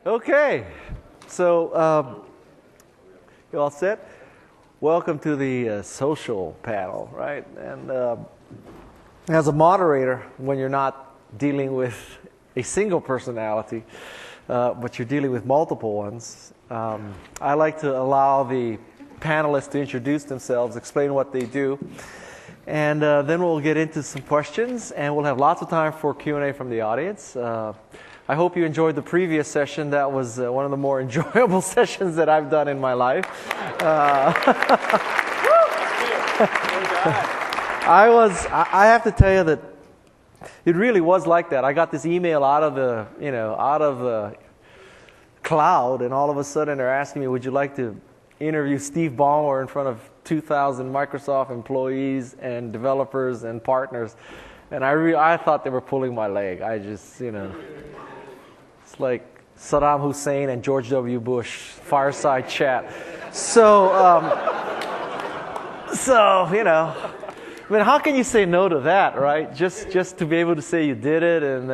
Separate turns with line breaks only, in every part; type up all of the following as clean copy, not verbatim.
Okay, so you all set? Welcome to the social panel, right? And as a moderator, when you're not dealing with a single personality, but you're dealing with multiple ones, I like to allow the panelists to introduce themselves, explain what they do, and then we'll get into some questions, and we'll have lots of time for Q&A from the audience. I hope you enjoyed the previous session. That was one of the more enjoyable sessions that I've done in my life. I have to tell you that it really was like that. I got this email out of the cloud, and all of a sudden they're asking me, would you like to interview Steve Ballmer in front of 2,000 Microsoft employees and developers and partners? And I thought they were pulling my leg. I just, it's like Saddam Hussein and George W. Bush fireside chat. So, I mean, how can you say no to that, right? Just to be able to say you did it, and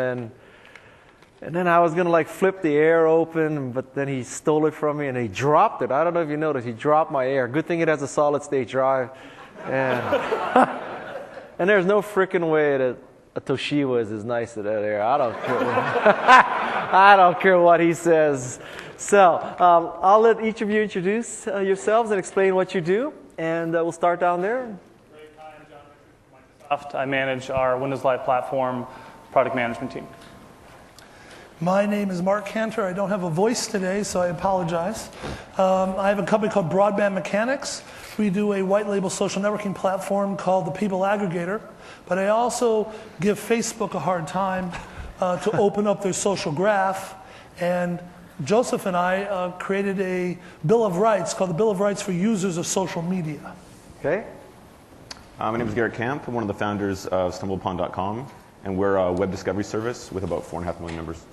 then I was gonna like flip the air open, but then he stole it from me and he dropped it. I don't know if you noticed, he dropped my air. Good thing it has a solid state drive, and and there's no freaking way that a Toshiba is as nice as that air. I don't care. I don't care what he says. So I'll let each of you introduce yourselves and explain what you do, and we'll start down there.
Great. Hi, I'm John Richard from Microsoft. I manage our Windows Live Platform product management team.
My name is Mark Cantor. I don't have a voice today, so I apologize. I have a company called Broadband Mechanics. We do a white label social networking platform called the People Aggregator. But I also give Facebook a hard time to open up their social graph. And Joseph and I created a Bill of Rights called the Bill of Rights for Users of Social Media.
Okay.
My name is Garrett Camp. I'm one of the founders of StumbleUpon.com, and we're a web discovery service with about 4.5 million members.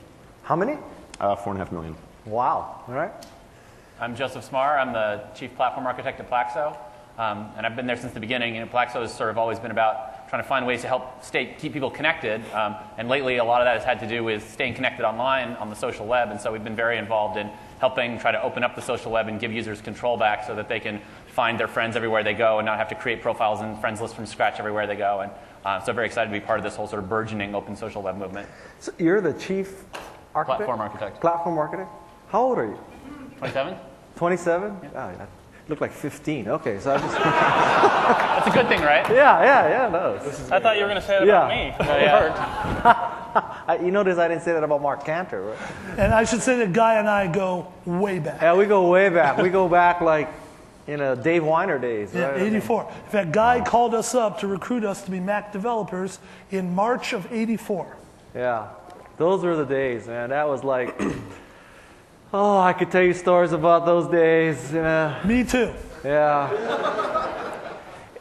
How many?
4.5 million.
Wow. All right.
I'm Joseph Smar. I'm the Chief Platform Architect at Plaxo, and I've been there since the beginning. Plaxo has sort of always been about trying to find ways to help keep people connected, and lately a lot of that has had to do with staying connected online on the social web, and so we've been very involved in helping try to open up the social web and give users control back so that they can find their friends everywhere they go and not have to create profiles and friends lists from scratch everywhere they go. And so very excited to be part of this whole sort of burgeoning open social web movement.
So you're the Chief Architect?
Platform Architect.
Platform Architect? How old are you?
27? 27?
Yeah. Oh, yeah. Look like 15. Okay, so I just...
That's a good thing, right?
Yeah, no.
I thought you were going to say that about me.
You notice I didn't say that about Mark Cantor, right?
And I should say that Guy and I go way back.
Yeah, we go way back. We go back like, Dave Weiner days, right?
Yeah, 84. In fact, Guy called us up to recruit us to be Mac developers in March of 84.
Yeah, those were the days, man. That was like... Oh, I could tell you stories about those days.
Me too.
Yeah.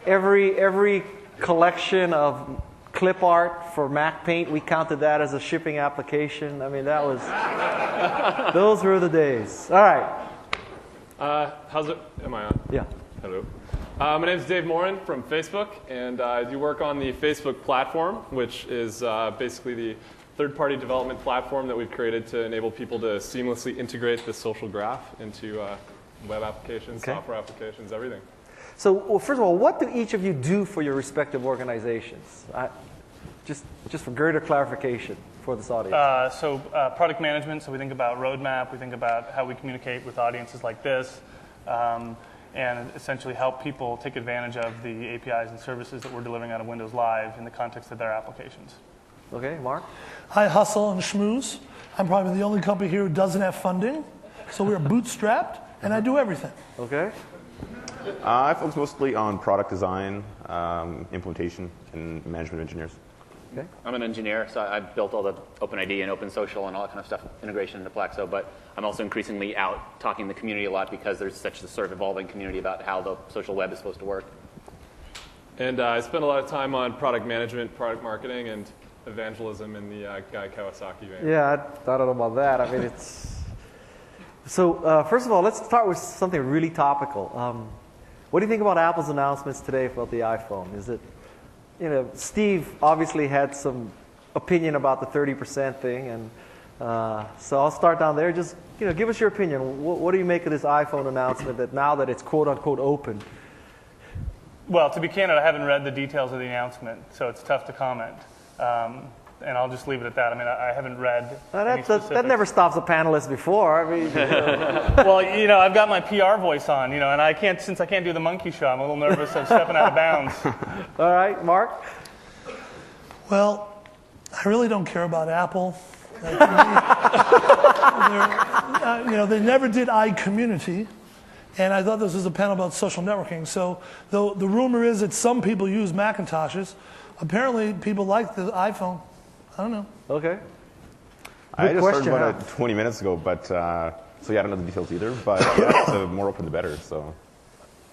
Every collection of clip art for Mac Paint, we counted that as a shipping application. I mean, those were the days. All right.
How's it? Am I on?
Yeah.
Hello. My name is Dave Morin from Facebook, and I do work on the Facebook platform, which is basically the third-party development platform that we've created to enable people to seamlessly integrate the social graph into web applications, software applications, everything.
So, well, first of all, what do each of you do for your respective organizations? Just for greater clarification for this audience.
Product management, so we think about roadmap, we think about how we communicate with audiences like this, and essentially help people take advantage of the APIs and services that we're delivering out of Windows Live in the context of their applications.
Okay, Mark?
I hustle and schmooze. I'm probably the only company here who doesn't have funding. So we're bootstrapped, and I do everything.
Okay.
I focus mostly on product design, implementation, and management of engineers.
Okay.
I'm an engineer, so I've built all the OpenID and OpenSocial and all that kind of stuff, integration into Plaxo, but I'm also increasingly out talking to the community a lot because there's such a sort of evolving community about how the social web is supposed to work.
And I spend a lot of time on product management, product marketing, and evangelism in the Guy Kawasaki vein.
Yeah, I don't know about that. I mean, it's... So, first of all, let's start with something really topical. What do you think about Apple's announcements today about the iPhone? Is it, Steve obviously had some opinion about the 30% thing, and so I'll start down there. Just, give us your opinion. What do you make of this iPhone announcement that now that it's quote unquote open?
Well, to be candid, I haven't read the details of the announcement, so it's tough to comment. And I'll just leave it at that. I mean, I haven't read any specifics.
That never stops a panelist before. I mean,
Well, I've got my PR voice on, and since I can't do the monkey show, I'm a little nervous of stepping out of bounds.
All right, Mark?
Well, I really don't care about Apple. They never did iCommunity, and I thought this was a panel about social networking. So the rumor is that some people use Macintoshes. Apparently, people like the iPhone. I don't know.
Okay.
I just heard about it 20 minutes ago, but so yeah, I don't know the details either. But yeah, the more open, the better. So.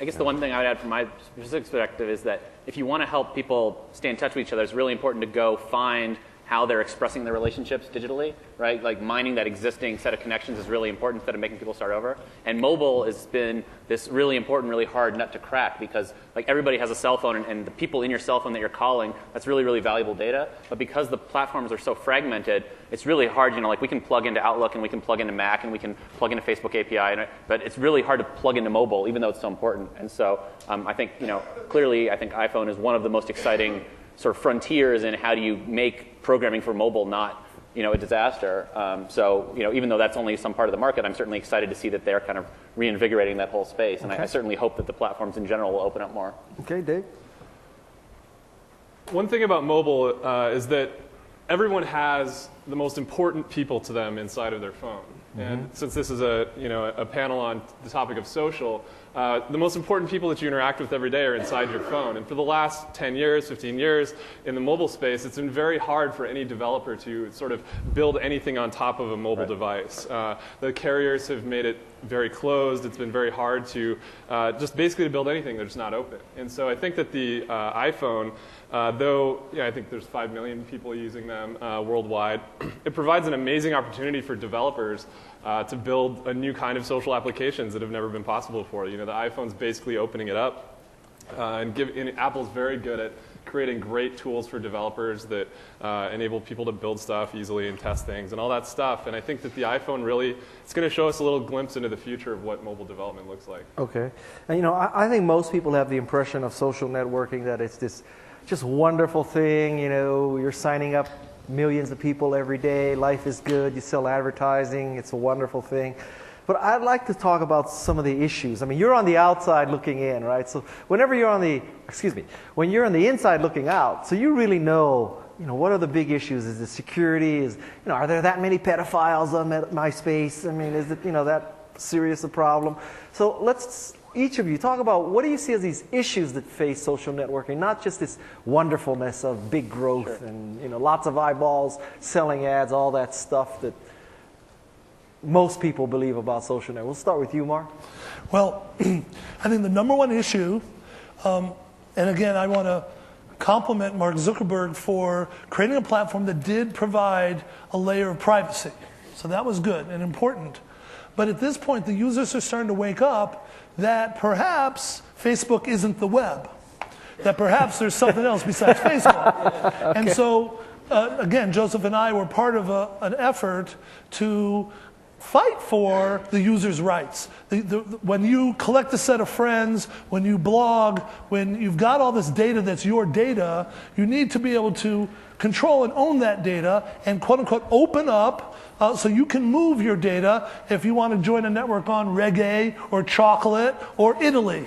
I guess the one thing I would add from my specific perspective is that if you want to help people stay in touch with each other, it's really important to go find how they're expressing their relationships digitally, right? Like mining that existing set of connections is really important instead of making people start over. And mobile has been this really important, really hard nut to crack because like everybody has a cell phone and the people in your cell phone that you're calling, that's really, really valuable data. But because the platforms are so fragmented, it's really hard, like we can plug into Outlook and we can plug into Mac and we can plug into Facebook API, but it's really hard to plug into mobile even though it's so important. And so I think, clearly I think iPhone is one of the most exciting sort of frontiers in how do you make programming for mobile not, a disaster. So, even though that's only some part of the market, I'm certainly excited to see that they're kind of reinvigorating that whole space. And I certainly hope that the platforms in general will open up more.
Okay, Dave?
One thing about mobile is that everyone has the most important people to them inside of their phone. And since this is a panel on the topic of social, the most important people that you interact with every day are inside your phone. And for the last 10 years, 15 years in the mobile space, it's been very hard for any developer to sort of build anything on top of a mobile device. The carriers have made it very closed. It's been very hard to just basically to build anything that's not open. And so I think that the iPhone, though I think there's 5 million people using them worldwide, it provides an amazing opportunity for developers to build a new kind of social applications that have never been possible before. The iPhone's basically opening it up, and Apple's very good at creating great tools for developers that enable people to build stuff easily and test things and all that stuff. And I think that the iPhone really, it's going to show us a little glimpse into the future of what mobile development looks like.
Okay. And I think most people have the impression of social networking that it's this just wonderful thing, you're signing up millions of people every day, life is good, you sell advertising, it's a wonderful thing. But I'd like to talk about some of the issues. I mean, you're on the outside looking in, right? So whenever you're on the, when you're on the inside looking out, so you really know, what are the big issues? Is it security? Are there that many pedophiles on MySpace? I mean, is it, that serious a problem? So let's, each of you, talk about what do you see as these issues that face social networking, not just this wonderfulness of big growth and lots of eyeballs, selling ads, all that stuff that most people believe about social networking. We'll start with you, Mark.
Well, I think the number one issue, and again, I want to compliment Mark Zuckerberg for creating a platform that did provide a layer of privacy. So that was good and important. But at this point, the users are starting to wake up that perhaps Facebook isn't the web, that perhaps there's something else besides Facebook. Okay. And so, again, Joseph and I were part of an effort to fight for the user's rights. When you collect a set of friends, when you blog, when you've got all this data that's your data, you need to be able to control and own that data and quote-unquote open up so you can move your data if you want to join a network on reggae or chocolate or Italy.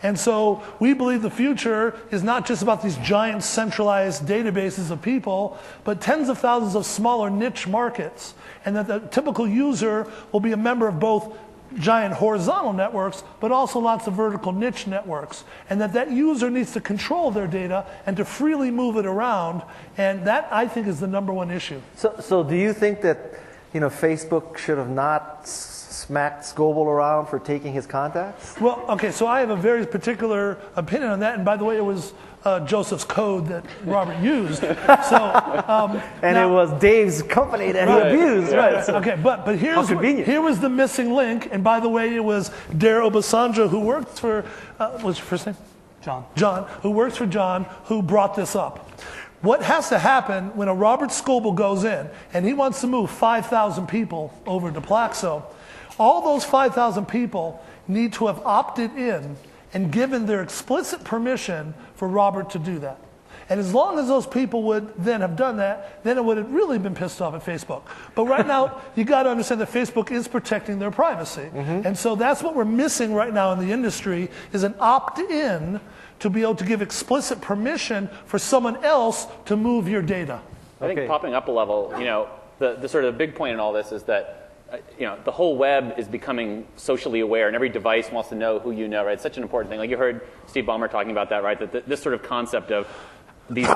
And so we believe the future is not just about these giant centralized databases of people, but tens of thousands of smaller niche markets. And that the typical user will be a member of both giant horizontal networks, but also lots of vertical niche networks. And that user needs to control their data and to freely move it around. And that, I think, is the number one issue.
So do you think that Facebook should have not smacked Scoble around for taking his contacts?
Well, okay, so I have a very particular opinion on that. And by the way, it was Joseph's code that Robert used. So,
And
now,
it was Dave's company that he abused, right? So,
okay, but here was the missing link. And by the way, it was Dare Obasanjo who worked for, what's your first name? John, who works for John, who brought this up. What has to happen when a Robert Scoble goes in and he wants to move 5,000 people over to Plaxo, all those 5,000 people need to have opted in and given their explicit permission for Robert to do that. And as long as those people would then have done that, then it would have really been pissed off at Facebook. But right now, you got to understand that Facebook is protecting their privacy. And so that's what we're missing right now in the industry is an opt-in to be able to give explicit permission for someone else to move your data.
I think popping up a level, the sort of big point in all this is that the whole web is becoming socially aware, and every device wants to know who you know, right? It's such an important thing. Like you heard Steve Ballmer talking about that, right? That this sort of concept of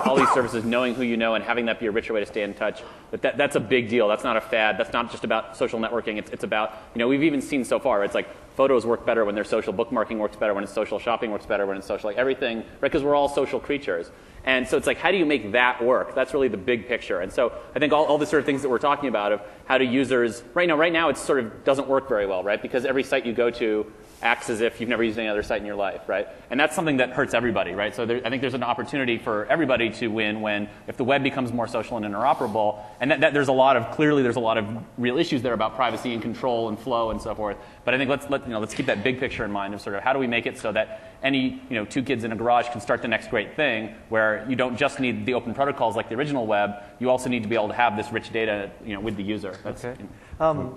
all these services knowing who you know and having that be a richer way to stay in touch, that's a big deal. That's not a fad. That's not just about social networking. It's about, we've even seen so far, it's like photos work better when they're social, bookmarking works better when it's social, shopping works better when it's social, like everything, right? Because we're all social creatures. And so it's like, how do you make that work? That's really the big picture. And so I think all the sort of things that we're talking about of how do users, right now it sort of doesn't work very well, right? Because every site you go to acts as if you've never used any other site in your life, right? And that's something that hurts everybody, right? So I think there's an opportunity for everybody to win if the web becomes more social and interoperable. And that there's a lot of real issues there about privacy and control and flow and so forth. But I think let's keep that big picture in mind of sort of how do we make it so that any two kids in a garage can start the next great thing, where you don't just need the open protocols like the original web, you also need to be able to have this rich data with the user. That's,
okay.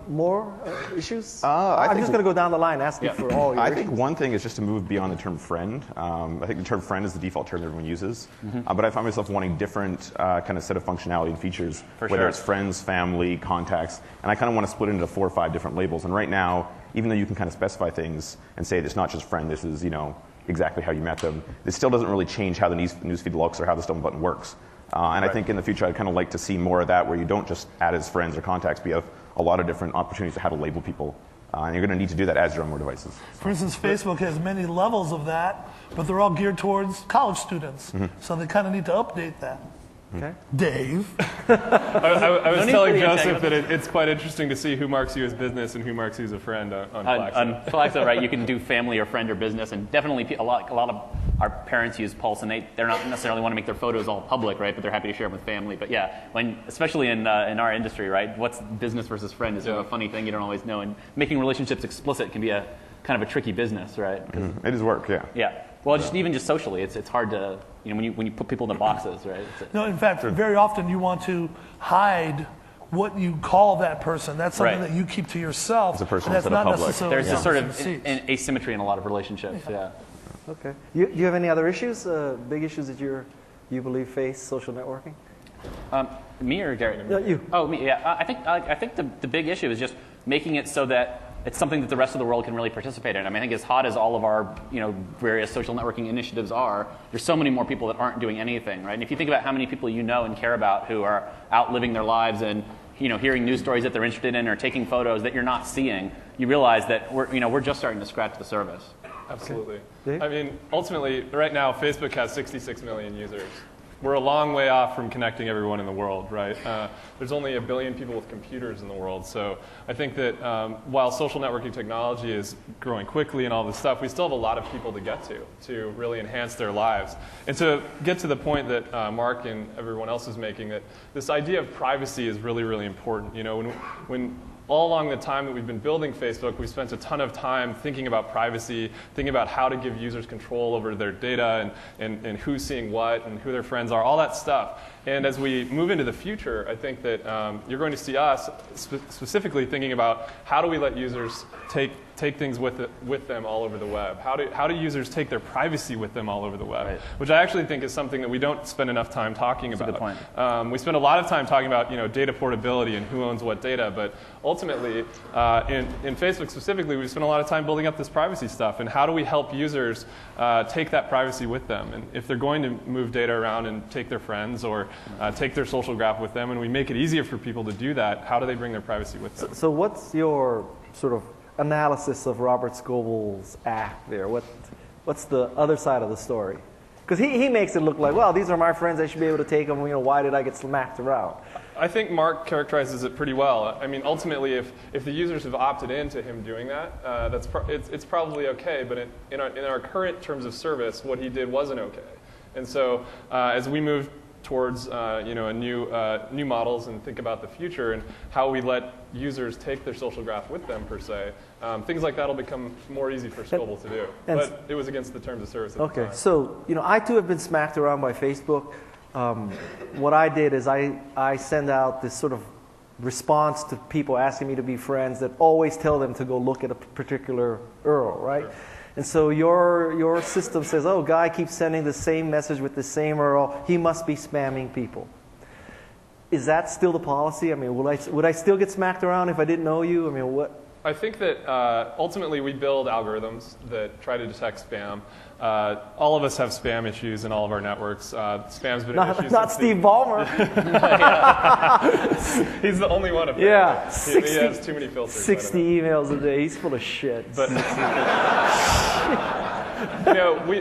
More issues?
I'm
just going to go down the line asking for all your
I think one thing is just to move beyond the term friend. I think the term friend is the default term that everyone uses. But I find myself wanting different kind of set of functionality and features, whether it's friends, family, contacts. And I kind of want to split it into 4 or 5 different labels. And right now, even though you can kind of specify things and say it's not just friend, this is exactly how you met them, it still doesn't really change how the newsfeed looks or how the stone button works. And I think in the future, I'd kind of like to see more of that, where you don't just add as friends or contacts, but you have a lot of different opportunities to how to label people. And you're going to need to do that as you're on more devices.
For instance, Facebook has many levels of that, but they're all geared towards college students. So they kind of need to update that.
Okay.
Dave?
I was telling Joseph that it's quite interesting to see who marks you as business and who marks you as a friend on Plaxo.
On Plaxo, right, you can do family or friend or business, and definitely a lot of our parents use Pulse, and they're not necessarily want to make their photos all public, right, but they're happy to share them with family. But yeah, especially in our industry, right, what's business versus friend is sort of a funny thing you don't always know, and making relationships explicit can be a kind of a tricky business, right?
It is work, yeah.
Yeah. Well, even just socially, it's hard to, when you put people in boxes, right?
No, in fact, very often you want to hide what you call that person. That's something that you keep to yourself.
It's a personal
that's
set
not
of public.
necessarily
There's this sort of an asymmetry in a lot of relationships, yeah.
Okay. Do you have any other issues, big issues that you believe face social networking?
Me or Gary?
You.
Oh, me, yeah. I think the big issue is just making it so that it's something that the rest of the world can really participate in. I mean, I think as hot as all of our various social networking initiatives are, there's so many more people that aren't doing anything, right? And if you think about how many people you know and care about who are out living their lives and hearing news stories that they're interested in or taking photos that you're not seeing, you realize that we're just starting to scratch the surface.
Absolutely.
Okay.
I mean, ultimately, right now, Facebook has 66 million users. We're a long way off from connecting everyone in the world, right? There's only 1 billion people with computers in the world. So I think that while social networking technology is growing quickly and all this stuff, we still have a lot of people to get to really enhance their lives. And to get to the point that Mark and everyone else is making, that this idea of privacy is really, really important. When all along the time that we've been building Facebook, we spent a ton of time thinking about privacy, thinking about how to give users control over their data and who's seeing what and who their friends are, all that stuff. And as we move into the future, I think that you're going to see us specifically thinking about how do we let users take things with them all over the web? How do users take their privacy with them all over the web? Right. Which I actually think is something that we don't spend enough time talking about.
That's a good point.
We spend a lot of time talking about data portability and who owns what data, but ultimately, in Facebook specifically, we spend a lot of time building up this privacy stuff. And how do we help users take that privacy with them? And if they're going to move data around and take their friends or take their social graph with them, and we make it easier for people to do that, how do they bring their privacy with them?
So what's your sort of analysis of Robert Scoble's act there? What's the other side of the story? Because he makes it look like, well, these are my friends, I should be able to take them, why did I get smacked around?
I think Mark characterizes it pretty well. I mean, ultimately, if the users have opted into him doing that, it's probably okay. But in our current terms of service, what he did wasn't okay. And so as we move towards new models and think about the future and how we let users take their social graph with them per se, things like that will become more easy for Scobel to do. But it was against the terms of service at the time.
So I too have been smacked around by Facebook. What I did is I send out this sort of response to people asking me to be friends that always tell them to go look at a particular URL, right? Sure. And so your system says, oh, guy keeps sending the same message with the same URL. He must be spamming people. Is that still the policy? I mean, would I still get smacked around if I didn't know you? I mean, what?
I think that ultimately we build algorithms that try to detect spam. All of us have spam issues in all of our networks. Spam's been an issue.
Not Steve Ballmer.
He's the only one.
Yeah,
he has too many filters.
60 emails a day. He's full of shit.
But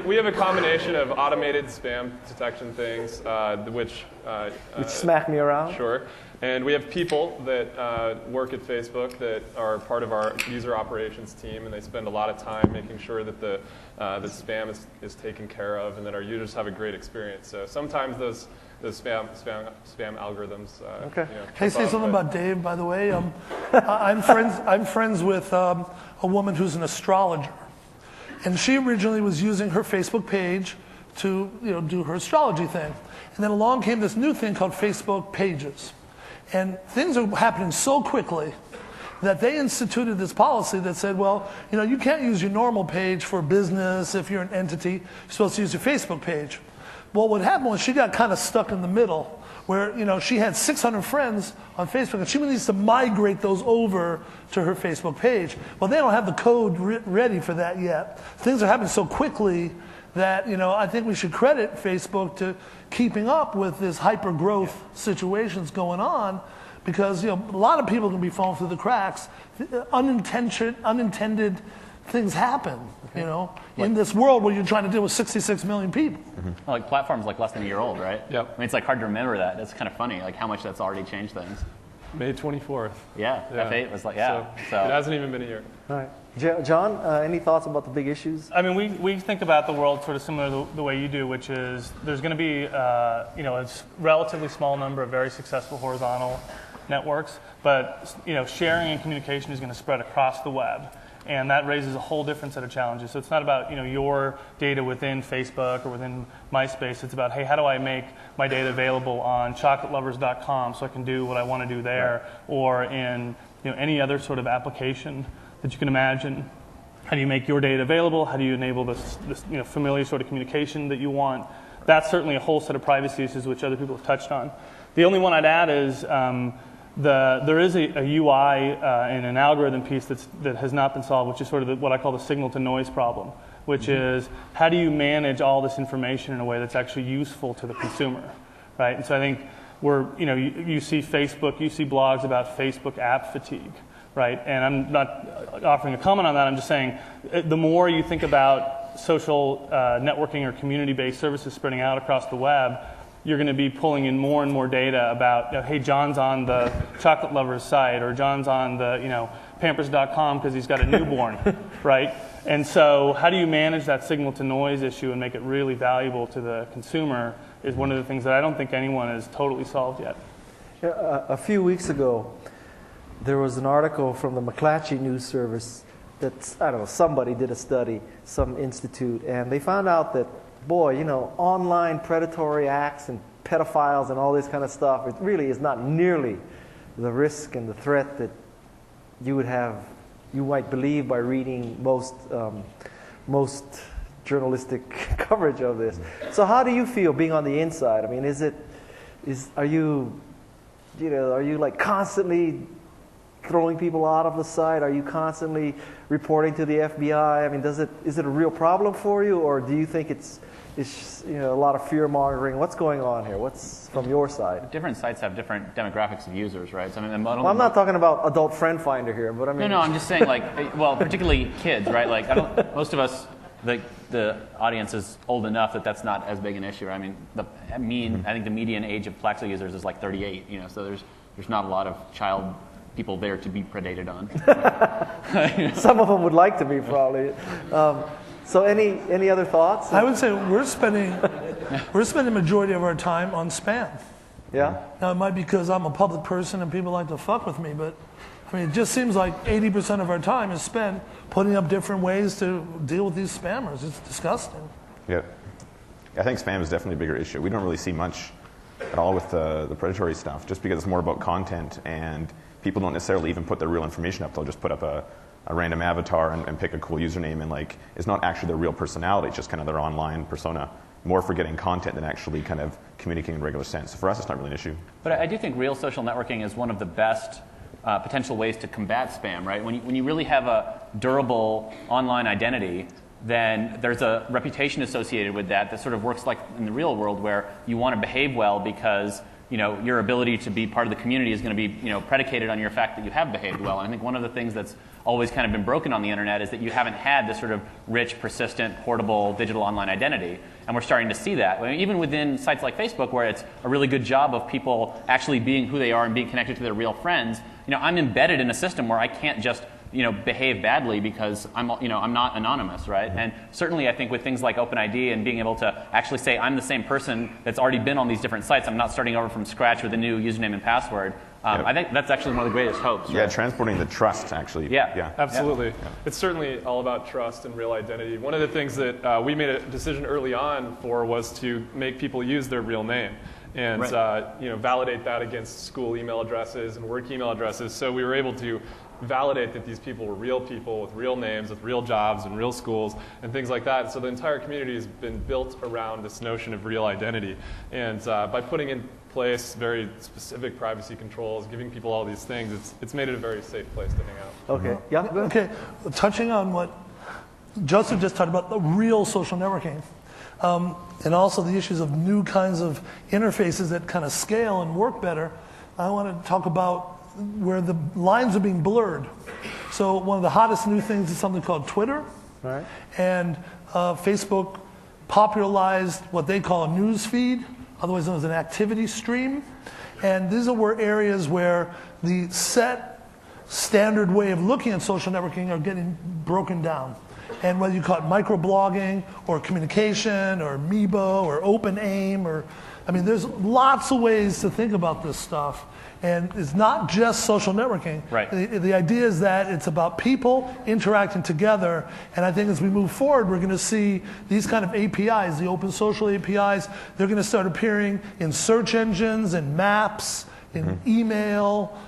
we have a combination of automated spam detection things, which
smack me around.
Sure. And we have people that work at Facebook that are part of our user operations team, and they spend a lot of time making sure that the spam is taken care of and that our users have a great experience. So sometimes those spam algorithms.
Okay. Can I say something about Dave, by the way? I'm friends with a woman who's an astrologer, and she originally was using her Facebook page to do her astrology thing, and then along came this new thing called Facebook Pages. And things are happening so quickly that they instituted this policy that said, well, you can't use your normal page for business if you're an entity. You're supposed to use your Facebook page. Well, what happened was she got kind of stuck in the middle where, she had 600 friends on Facebook, and she needs to migrate those over to her Facebook page. Well, they don't have the code ready for that yet. Things are happening so quickly that, I think we should credit Facebook to keeping up with this hyper-growth situations going on, because, a lot of people can be falling through the cracks. Unintended things happen, in this world where you're trying to deal with 66 million people.
Mm-hmm. Well, platform's less than a year old, right?
Yep.
I mean, it's hard to remember that. It's kind of funny, how much that's already changed things.
May 24th.
Yeah, F8 was so it
hasn't even been a year.
All right. John, any thoughts about the big issues?
I mean, we think about the world sort of similar to the way you do, which is there's going to be a relatively small number of very successful horizontal networks, but sharing and communication is going to spread across the web, and that raises a whole different set of challenges. So it's not about your data within Facebook or within MySpace. It's about, hey, how do I make my data available on chocolatelovers.com so I can do what I want to do there, or in any other sort of application that you can imagine. How do you make your data available? How do you enable this familiar sort of communication that you want? That's certainly a whole set of privacy issues which other people have touched on. The only one I'd add is there is a UI and an algorithm piece that has not been solved, which is sort of what I call the signal to noise problem, which is how do you manage all this information in a way that's actually useful to the consumer, right? And so I think you see Facebook, you see blogs about Facebook app fatigue. Right, and I'm not offering a comment on that. I'm just saying the more you think about social networking or community-based services spreading out across the web, you're going to be pulling in more and more data about, hey, John's on the Chocolate Lovers site, or John's on the Pampers.com because he's got a newborn, right? And so how do you manage that signal-to-noise issue and make it really valuable to the consumer is one of the things that I don't think anyone has totally solved yet.
A few weeks ago, there was an article from the McClatchy News Service that, somebody did a study, some institute, and they found out that, online predatory acts and pedophiles and all this kind of stuff, it really is not nearly the risk and the threat that you might believe by reading most journalistic coverage of this. So how do you feel being on the inside? I mean, are you like constantly throwing people out of the site? Are you constantly reporting to the FBI? I mean, is it a real problem for you, or do you think it's a lot of fear mongering? What's going on here? What's from your side?
Different sites have different demographics of users, right? So
I'm not talking about adult friend finder here, but I mean.
No, I'm just saying particularly kids, right? Most of us the audience is old enough that that's not as big an issue. I mean, I think the median age of Plaxo users is like 38. So there's not a lot of child people there to be predated on.
Some of them would like to be, probably. So any other thoughts?
I would say we're spending the majority of our time on spam.
Yeah.
Now it might be because I'm a public person and people like to fuck with me, but I mean, it just seems like 80% of our time is spent putting up different ways to deal with these spammers. It's disgusting.
Yeah. I think spam is definitely a bigger issue. We don't really see much at all with the predatory stuff, just because it's more about content, and people don't necessarily even put their real information up. They'll just put up a random avatar and pick a cool username, and like it's not actually their real personality, it's just kind of their online persona. More for getting content than actually kind of communicating in a regular sense. So for us, it's not really an issue.
But I do think real social networking is one of the best potential ways to combat spam, right? When you really have a durable online identity, then there's a reputation associated with that sort of works like in the real world, where you want to behave well because your ability to be part of the community is going to be predicated on your fact that you have behaved well. And I think one of the things that's always kind of been broken on the internet is that you haven't had this sort of rich, persistent, portable digital online identity. And we're starting to see that. I mean, even within sites like Facebook, where it's a really good job of people actually being who they are and being connected to their real friends, I'm embedded in a system where I can't just behave badly because I'm not anonymous, right? And certainly I think with things like OpenID and being able to actually say I'm the same person that's already been on these different sites, I'm not starting over from scratch with a new username and password, I think that's actually one of the greatest hopes.
Yeah,
right?
Transporting the trust, actually.
Yeah.
Absolutely.
Yeah.
It's certainly all about trust and real identity. One of the things that we made a decision early on for was to make people use their real name and
right.
Validate that against school email addresses and work email addresses. So we were able to validate that these people were real people with real names, with real jobs and real schools and things like that. So the entire community has been built around this notion of real identity. And by putting in place very specific privacy controls, giving people all these things, it's made it a very safe place to hang out.
Okay. Yeah. Go ahead.
Okay. Touching on what Joseph just talked about, the real social networking, and also the issues of new kinds of interfaces that kind of scale and work better, I want to talk about where the lines are being blurred. So one of the hottest new things is something called Twitter.
Right.
And Facebook popularized what they call a news feed, otherwise known as an activity stream. And these are areas where the standard way of looking at social networking are getting broken down. And whether you call it microblogging or communication or Meebo or OpenAIM there's lots of ways to think about this stuff. And it's not just social networking.
Right.
The idea is that it's about people interacting together. And I think as we move forward, we're going to see these kind of APIs, the open social APIs, they're going to start appearing in search engines, in maps, in email,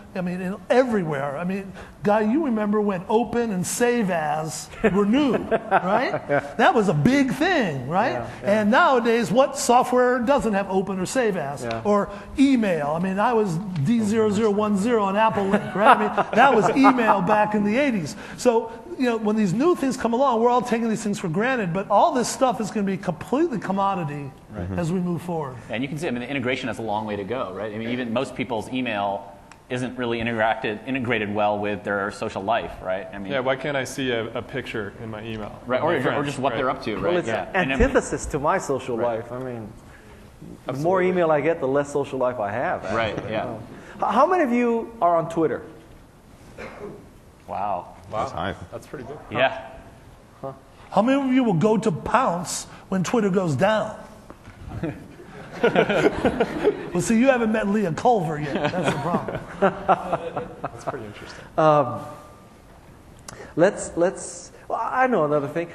everywhere. Guy, you remember when open and save as were new, right?
Yeah.
That was a big thing, right?
Yeah.
And nowadays, what software doesn't have open or save as?
Yeah.
Or email. I was D0010 on Apple Link, right? That was email back in the 80s. So, when these new things come along, we're all taking these things for granted, but all this stuff is going to be completely commodity as we move forward.
And you can see, the integration has a long way to go, right? Even most people's email isn't really integrated well with their social life, right?
Yeah, why can't I see a picture in my email?
Right, or just what they're up to, right?
Well, it's antithesis to my social life. The more email I get, the less social life I have. Actually.
Right, yeah.
How many of you are on Twitter?
Wow.
That's pretty good.
Yeah.
Huh. How many of you will go to pounce when Twitter goes down? Well, see, you haven't met Leah Culver yet. That's the problem.
That's pretty interesting.
Well, I know another thing.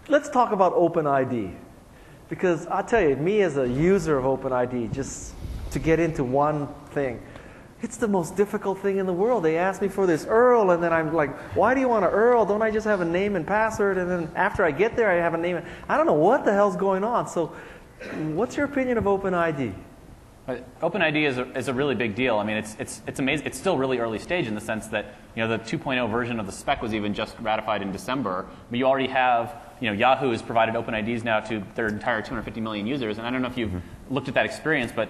Let's talk about OpenID. Because I tell you, me as a user of OpenID, just to get into one thing, it's the most difficult thing in the world. They ask me for this URL, and then I'm like, why do you want an URL? Don't I just have a name and password? And then after I get there, I have a name. I don't know what the hell's going on. So what's your opinion of OpenID?
OpenID is a really big deal. It's amazing. It's still really early stage in the sense that the 2.0 version of the spec was even just ratified in December. But you already have Yahoo has provided open IDs now to their entire 250 million users, and I don't know if you've looked at that experience, but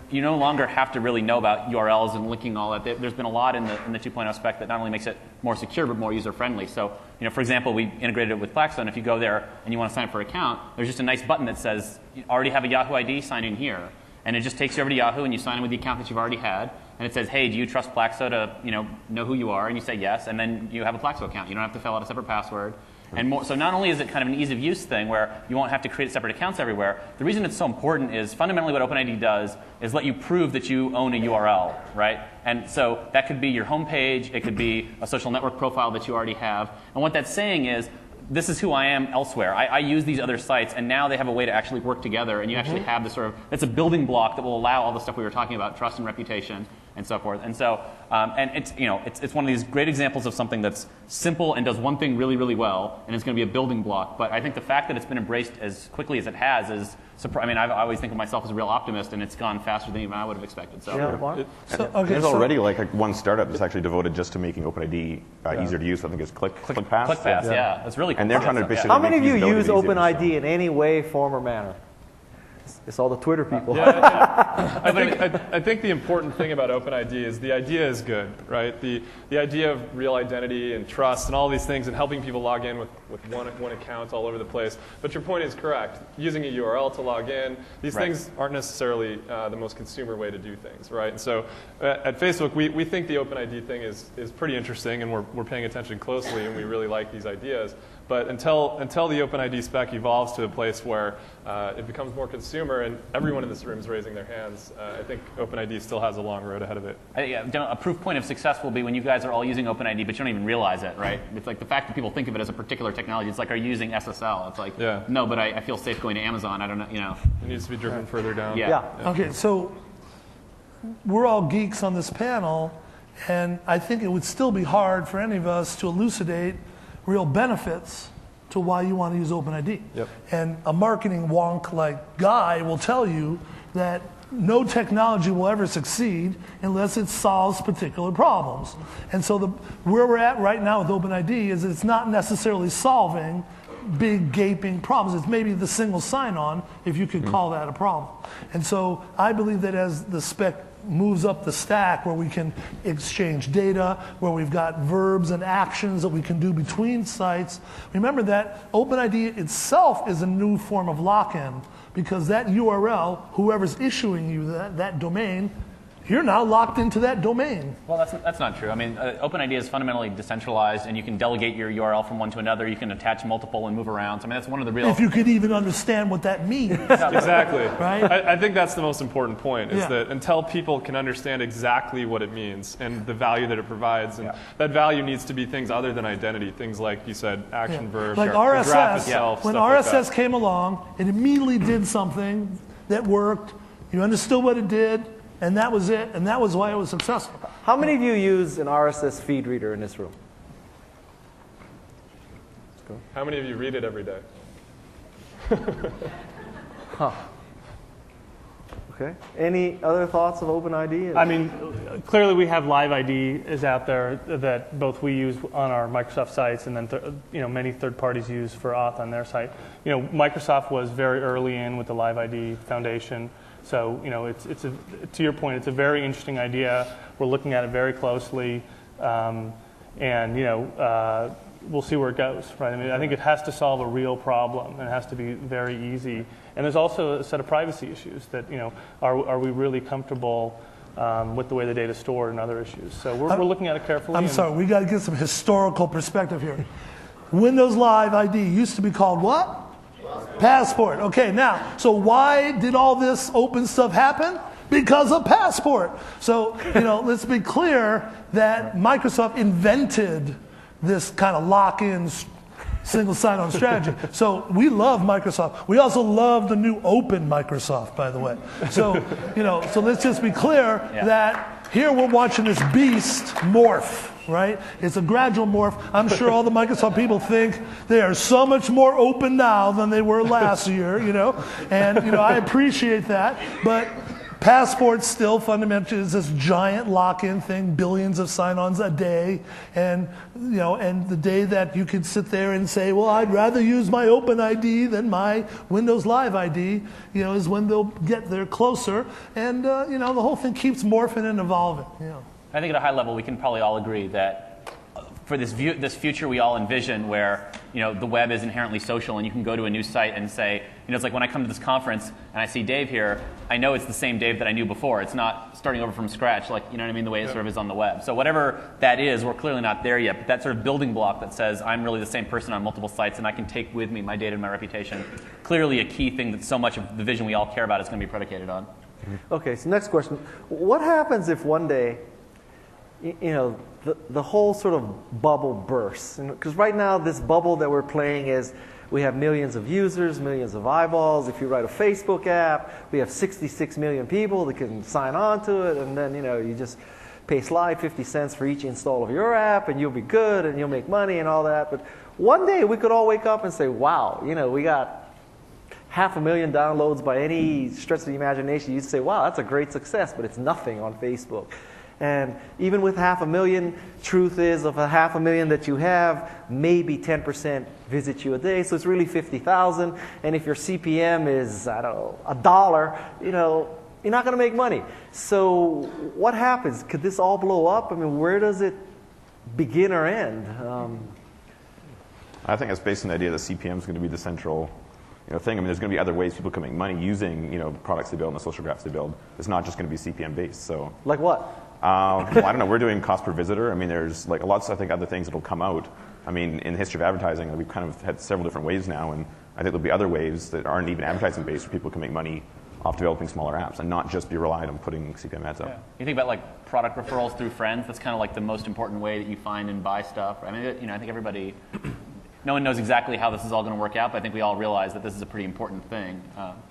you no longer have to really know about URLs and linking all that. There's been a lot in the 2.0 spec that not only makes it more secure but more user friendly. So, for example, we integrated it with Plaxo, and if you go there and you want to sign up for an account, there's just a nice button that says, you already have a Yahoo ID, sign in here. And it just takes you over to Yahoo, and you sign in with the account that you've already had. And it says, hey, do you trust Plaxo to know who you are? And you say yes, and then you have a Plaxo account. You don't have to fill out a separate password. And so not only is it kind of an ease of use thing where you won't have to create separate accounts everywhere, the reason it's so important is fundamentally what OpenID does is let you prove that you own a URL, right? And so that could be your homepage, it could be a social network profile that you already have. And what that's saying is, this is who I am elsewhere. I use these other sites, and now they have a way to actually work together, and you actually have this that's a building block that will allow all the stuff we were talking about, trust and reputation, and so forth. And so, and it's one of these great examples of something that's simple and does one thing really, really well, and it's going to be a building block. But I think the fact that it's been embraced as quickly as it has is I always think of myself as a real optimist, and it's gone faster than even I would have expected. So,
there's already one startup that's actually devoted just to making OpenID easier to use. I think it's ClickPass.
ClickPass, yeah. That's really cool.
And they're trying to basically
How many of you
make
use
usability
OpenID
easier.
in any way, form, or manner? It's all the Twitter people.
Yeah, I think the important thing about OpenID is the idea is good, right? The idea of real identity and trust and all these things and helping people log in with one account all over the place. But your point is correct. Using a URL to log in, these things aren't necessarily the most consumer way to do things, right? And so at Facebook, we think the OpenID thing is pretty interesting, and we're paying attention closely, and we really like these ideas. But until the OpenID spec evolves to a place where it becomes more consumer and everyone in this room is raising their hands, I think OpenID still has a long road ahead of it.
A proof point of success will be when you guys are all using OpenID, but you don't even realize it, right? It's like the fact that people think of it as a particular technology. It's like, are you using SSL? It's like, no, but I feel safe going to Amazon. I don't know,
It needs to be driven further down.
Yeah.
Okay, so we're all geeks on this panel, and I think it would still be hard for any of us to elucidate real benefits to why you want to use OpenID.
Yep.
And a marketing wonk like Guy will tell you that no technology will ever succeed unless it solves particular problems. And so where we're at right now with OpenID is it's not necessarily solving big gaping problems. It's maybe the single sign-on, if you could call that a problem. And so I believe that as the spec moves up the stack where we can exchange data, where we've got verbs and actions that we can do between sites. Remember that OpenID itself is a new form of lock-in, because that URL, whoever's issuing you that domain, you're now locked into that domain.
Well, that's not true. I mean, OpenID is fundamentally decentralized, and you can delegate your URL from one to another. You can attach multiple and move around. So, I mean, that's one of the real...
If you could even understand what that means.
Exactly.
Right?
I think that's the most important point, is that until people can understand exactly what it means and the value that it provides, and that value needs to be things other than identity, things like you said, action, verb,
like
the graph
RSS,
itself,
when
stuff like
RSS
that.
came along, it immediately did something that worked. You understood what it did, and that was it, and that was why it was successful.
How many of you use an RSS feed reader in this room?
How many of you read it every day?
Okay. Any other thoughts of OpenID?
I mean, clearly we have Live ID is out there that both we use on our Microsoft sites, and then many third parties use for auth on their site. Microsoft was very early in with the Live ID Foundation. So, to your point, it's a very interesting idea. We're looking at it very closely, and we'll see where it goes. Right? I mean, I think it has to solve a real problem, and it has to be very easy. And there's also a set of privacy issues that, are we really comfortable with the way the data is stored and other issues? So we're looking at it carefully.
I'm sorry, we got to get some historical perspective here. Windows Live ID used to be called what? Passport. Okay, now, so why did all this open stuff happen? Because of Passport. So, let's be clear that Microsoft invented this kind of lock-in single sign-on strategy. So we love Microsoft. We also love the new open Microsoft, by the way. So, so let's just be clear that here we're watching this beast morph. Right? It's a gradual morph. I'm sure all the Microsoft people think they are so much more open now than they were last year, And, I appreciate that. But Passport still fundamentally is this giant lock-in thing, billions of sign-ons a day, and and the day that you could sit there and say, well, I'd rather use my Open ID than my Windows Live ID, is when they'll get there closer, and the whole thing keeps morphing and evolving.
I think at a high level, we can probably all agree that for this future we all envision where the web is inherently social and you can go to a new site and say, it's like when I come to this conference and I see Dave here, I know it's the same Dave that I knew before. It's not starting over from scratch, like, the way it sort of is on the web. So whatever that is, we're clearly not there yet, but that sort of building block that says I'm really the same person on multiple sites and I can take with me my data and my reputation, clearly a key thing that so much of the vision we all care about is going to be predicated on.
Okay, so next question. What happens if one day the whole sort of bubble bursts? Because right now, this bubble that we're playing is we have millions of users, millions of eyeballs. If you write a Facebook app, we have 66 million people that can sign on to it, and then you just pay Slide 50 cents for each install of your app, and you'll be good, and you'll make money and all that. But one day we could all wake up and say, wow, we got 500,000 downloads by any stretch of the imagination. You'd say, wow, that's a great success, but it's nothing on Facebook. And even with 500,000, truth is of 500,000 that you have, maybe 10% visit you a day. So it's really 50,000. And if your CPM is, I don't know, $1, you're not going to make money. So what happens? Could this all blow up? I mean, where does it begin or end?
I think it's based on the idea that CPM is going to be the central thing. I mean, there's going to be other ways people can make money using products they build and the social graphs they build. It's not just going to be CPM based. So
like what?
Well, I don't know. We're doing cost per visitor. I mean, there's like lots of, I think, other things that will come out. I mean, in the history of advertising, we've kind of had several different waves now, and I think there'll be other waves that aren't even advertising based where people can make money off developing smaller apps and not just be reliant on putting CPM ads up.
Yeah. You think about like product referrals through friends. That's kind of like the most important way that you find and buy stuff. I mean, I think everybody. No one knows exactly how this is all going to work out, but I think we all realize that this is a pretty important thing.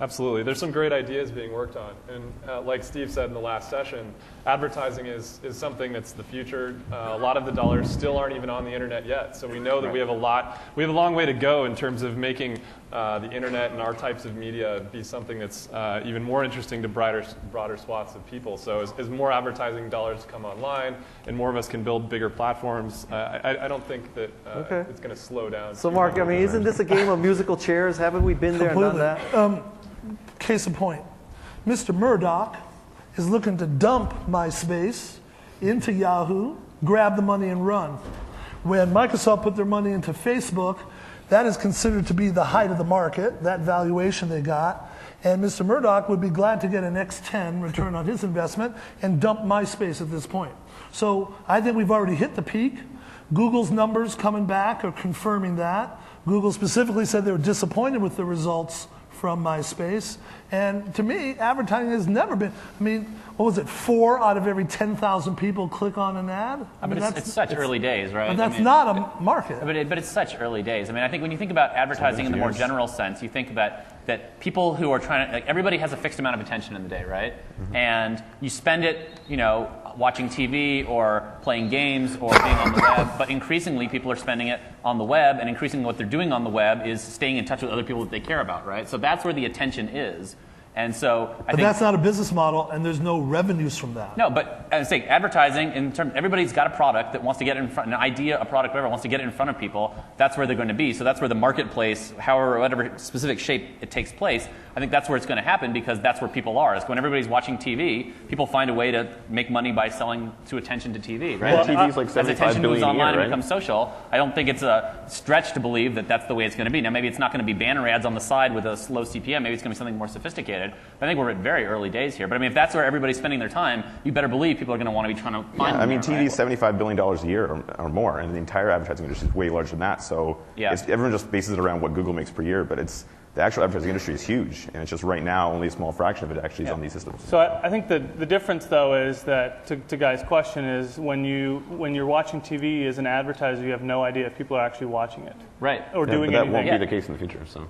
Absolutely. There's some great ideas being worked on. And like Steve said in the last session, advertising is something that's the future. A lot of the dollars still aren't even on the internet yet. So we know that we have a long way to go in terms of making the internet and our types of media be something that's even more interesting to broader swaths of people. So as more advertising dollars come online and more of us can build bigger platforms, I don't think that it's going to slow down.
So Mark, I mean, isn't this a game of musical chairs? Haven't we been there and done that?
Case in point, Mr. Murdoch is looking to dump MySpace into Yahoo, grab the money and run. When Microsoft put their money into Facebook, that is considered to be the height of the market, that valuation they got. And Mr. Murdoch would be glad to get an X10 return on his investment and dump MySpace at this point. So I think we've already hit the peak. Google's numbers coming back are confirming that. Google specifically said they were disappointed with the results from MySpace. And to me, advertising has never been, I mean, what was it, 4 out of every 10,000 people click on an ad?
It's such early days, right?
But that's not a market.
But it's such early days. I mean, I think when you think about advertising in the more general sense, you think about that people who are trying to, like, everybody has a fixed amount of attention in the day, right? Mm-hmm. And you spend it, watching TV or playing games or being on the web, but increasingly people are spending it on the web, and increasingly what they're doing on the web is staying in touch with other people that they care about, right? So that's where the attention is. And so I think
that's not a business model, and there's no revenues from that.
No, but I say advertising, in terms, everybody's got a product that wants to get it in front, an idea, a product, whatever, wants to get it in front of people. That's where they're going to be. So that's where the marketplace, however, whatever specific shape it takes place, I think that's where it's going to happen, because that's where people are. It's when everybody's watching TV, people find a way to make money by selling to attention to TV, right?
Well, TV's like 75
as attention moves
billion a year,
online
right?
and becomes social, I don't think it's a stretch to believe that that's the way it's going to be. Now, maybe it's not going to be banner ads on the side with a slow CPM. Maybe it's going to be something more sophisticated. But I think we're at very early days here. But I mean, if that's where everybody's spending their time, you better believe people are going to want to be trying to find them.
I mean,
there,
TV is $75 billion a year or more, and the entire advertising industry is way larger than that. So everyone just bases it around what Google makes per year, but the actual advertising industry is huge, and it's just right now only a small fraction of it actually is on these systems.
So I think the difference, though, is that, to Guy's question, is when you're watching TV as an advertiser, you have no idea if people are actually watching it.
Right.
Or doing
but that
anything.
won't be the case in the future. So.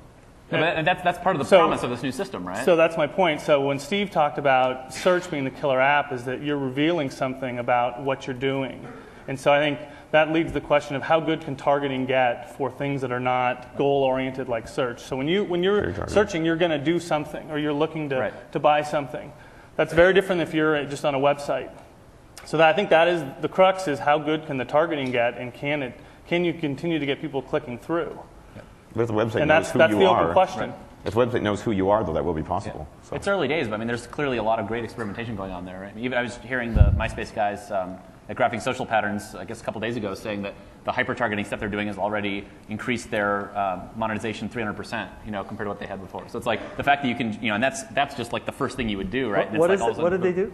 And that's part of the promise of this new system, right?
So that's my point. So when Steve talked about search being the killer app, is that you're revealing something about what you're doing. And so I think that leads to the question of how good can targeting get for things that are not goal-oriented like search. So when you're searching, you're going to do something, or you're looking to buy something. That's very different if you're just on a website. So I think that is the crux: is how good can the targeting get, and can you continue to get people clicking through?
But if the website
And
knows
that's
who
the
you
open
are,
question.
if the website knows who you are, though, that will be possible. So.
It's early days, but I mean, there's clearly a lot of great experimentation going on there. Right? Even I was hearing the MySpace guys at Graphing Social Patterns, I guess a couple days ago, saying that the hyper-targeting stuff they're doing has already increased their monetization 300%, compared to what they had before. So it's like the fact that you can, and that's just like the first thing you would do, right?
What did they do?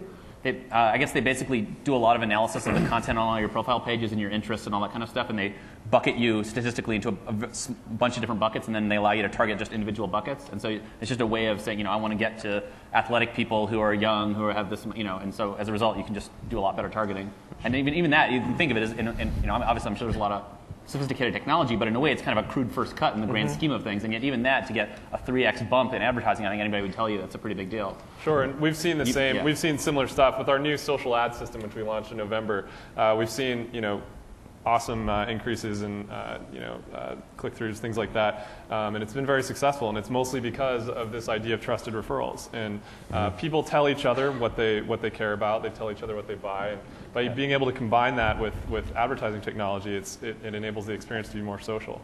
I guess they basically do a lot of analysis of the content on all your profile pages and your interests and all that kind of stuff, and they bucket you statistically into a bunch of different buckets, and then they allow you to target just individual buckets. And so it's just a way of saying, I want to get to athletic people who are young, who have this, and so as a result, you can just do a lot better targeting. And even that, you can think of it as, obviously I'm sure there's a lot of sophisticated technology, but in a way it's kind of a crude first cut in the grand scheme of things, and yet even that, to get a 3x bump in advertising, I think anybody would tell you that's a pretty big deal.
Sure, and we've seen the same. Yeah. We've seen similar stuff with our new social ad system, which we launched in November. We've seen, awesome increases in, click-throughs, things like that, and it's been very successful. And it's mostly because of this idea of trusted referrals. And people tell each other what they care about. They tell each other what they buy. And by being able to combine that with advertising technology, it enables the experience to be more social.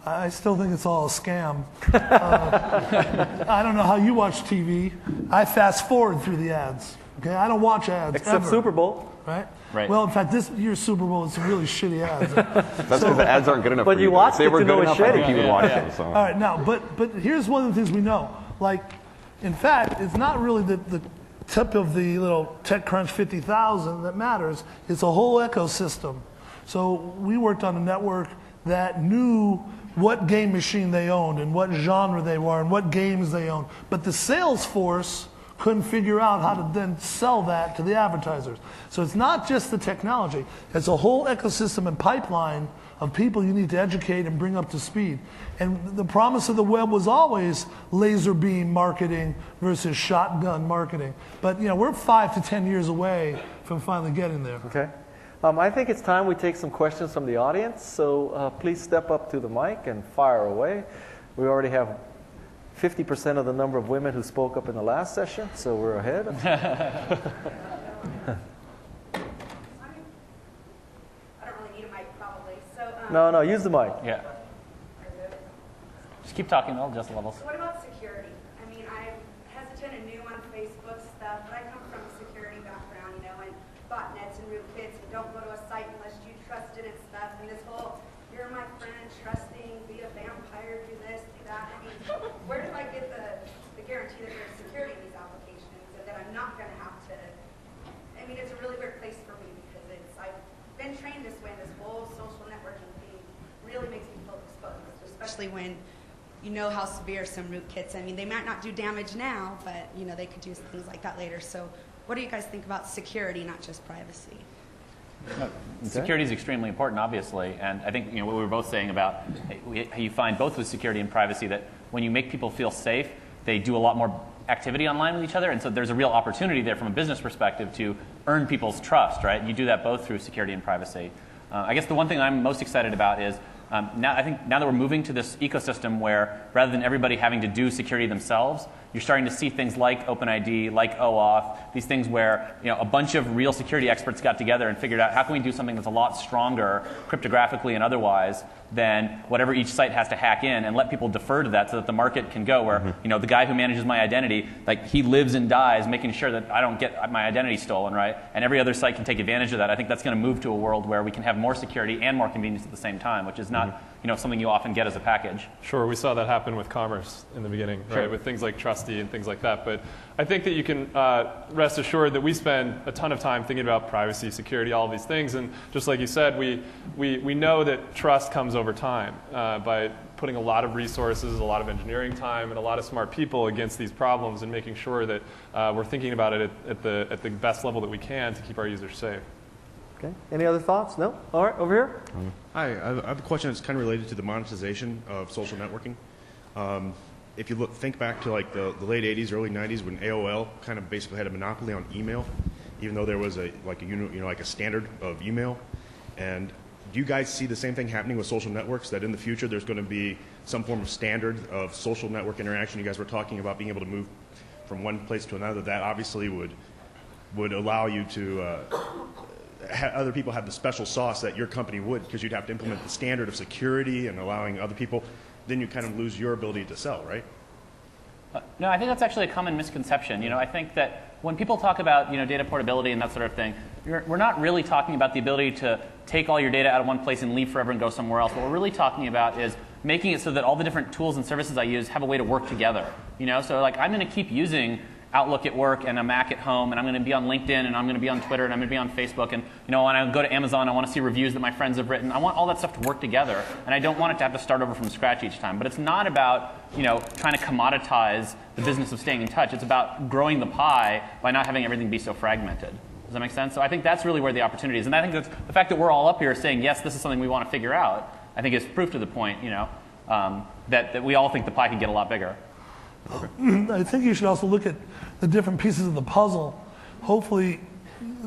I still think it's all a scam. I don't know how you watch TV. I fast forward through the ads. Okay, I don't watch ads
except
ever.
Super Bowl.
Right. Well, in fact, this year's Super Bowl is some really shitty ads.
That's because the ads aren't good enough.
But
for
you watched
if they
it
were
to
good
know
enough,
it's
I think
shitty.
you would watch it. So.
All right, now, but here's one of the things we know. Like, in fact, it's not really the tip of the little TechCrunch 50,000 that matters. It's a whole ecosystem. So we worked on a network that knew what game machine they owned and what genre they were and what games they owned. But the sales force couldn't figure out how to then sell that to the advertisers. So it's not just the technology. It's a whole ecosystem and pipeline of people you need to educate and bring up to speed. And the promise of the web was always laser beam marketing versus shotgun marketing. But we're 5 to 10 years away from finally getting there.
Okay. I think it's time we take some questions from the audience. So please step up to the mic and fire away. We already have 50% of the number of women who spoke up in the last session, so we're ahead.
I don't really need a mic, probably. So,
No, use the mic.
Yeah. Just keep talking, I'll adjust the levels.
So what about security? I mean, I'm hesitant and new on Facebook stuff, but I come from a security background, and botnets and rootkits, and don't go to a site unless you trust it and stuff, and this whole, you're my friend, trusting, be a vampire, do this, do that. I mean, where do I get the guarantee that there's security in these applications and that I'm not going to have to, I mean, it's a really weird place for me because I've been trained this way, this whole social networking thing really makes me feel exposed, especially when you know how severe some rootkits, I mean, they might not do damage now, but, they could do things like that later. So what do you guys think about security, not just privacy?
Security is extremely important, obviously, and I think what we were both saying about how you find both with security and privacy that when you make people feel safe, they do a lot more activity online with each other, and so there's a real opportunity there from a business perspective to earn people's trust, right? You do that both through security and privacy. I guess the one thing I'm most excited about is now that we're moving to this ecosystem where rather than everybody having to do security themselves, you're starting to see things like OpenID, like OAuth, these things where a bunch of real security experts got together and figured out how can we do something that's a lot stronger cryptographically and otherwise than whatever each site has to hack in, and let people defer to that so that the market can go where the guy who manages my identity, like he lives and dies making sure that I don't get my identity stolen, right? And every other site can take advantage of that. I think that's going to move to a world where we can have more security and more convenience at the same time, which is not something you often get as a package.
Sure, we saw that happen with commerce in the beginning, right? With things like Trusty and things like that. But I think that you can rest assured that we spend a ton of time thinking about privacy, security, all of these things. And just like you said, we know that trust comes over time by putting a lot of resources, a lot of engineering time, and a lot of smart people against these problems and making sure that we're thinking about it at the best level that we can to keep our users safe.
Okay. Any other thoughts? No? All right, over here.
Hi, I have a question that's kind of related to the monetization of social networking. If you think back to like the late 80s, early 90s when AOL kind of basically had a monopoly on email, even though there was a standard of email. And do you guys see the same thing happening with social networks, that in the future there's going to be some form of standard of social network interaction? You guys were talking about being able to move from one place to another, that obviously would allow you to other people have the special sauce that your company would, because you'd have to implement the standard of security and allowing other people. Then you kind of lose your ability to sell, right?
No, I think that's actually a common misconception. I think that when people talk about data portability and that sort of thing, we're not really talking about the ability to take all your data out of one place and leave forever and go somewhere else. What we're really talking about is making it so that all the different tools and services I use have a way to work together. So like I'm going to keep using Outlook at work and a Mac at home, and I'm going to be on LinkedIn, and I'm going to be on Twitter, and I'm going to be on Facebook, and when I go to Amazon, I want to see reviews that my friends have written. I want all that stuff to work together, and I don't want it to have to start over from scratch each time. But it's not about trying to commoditize the business of staying in touch. It's about growing the pie by not having everything be so fragmented. Does that make sense? So I think that's really where the opportunity is, and I think that's, the fact that we're all up here saying yes, this is something we want to figure out, I think is proof to the point, that we all think the pie can get a lot bigger.
I think you should also look at the different pieces of the puzzle. Hopefully,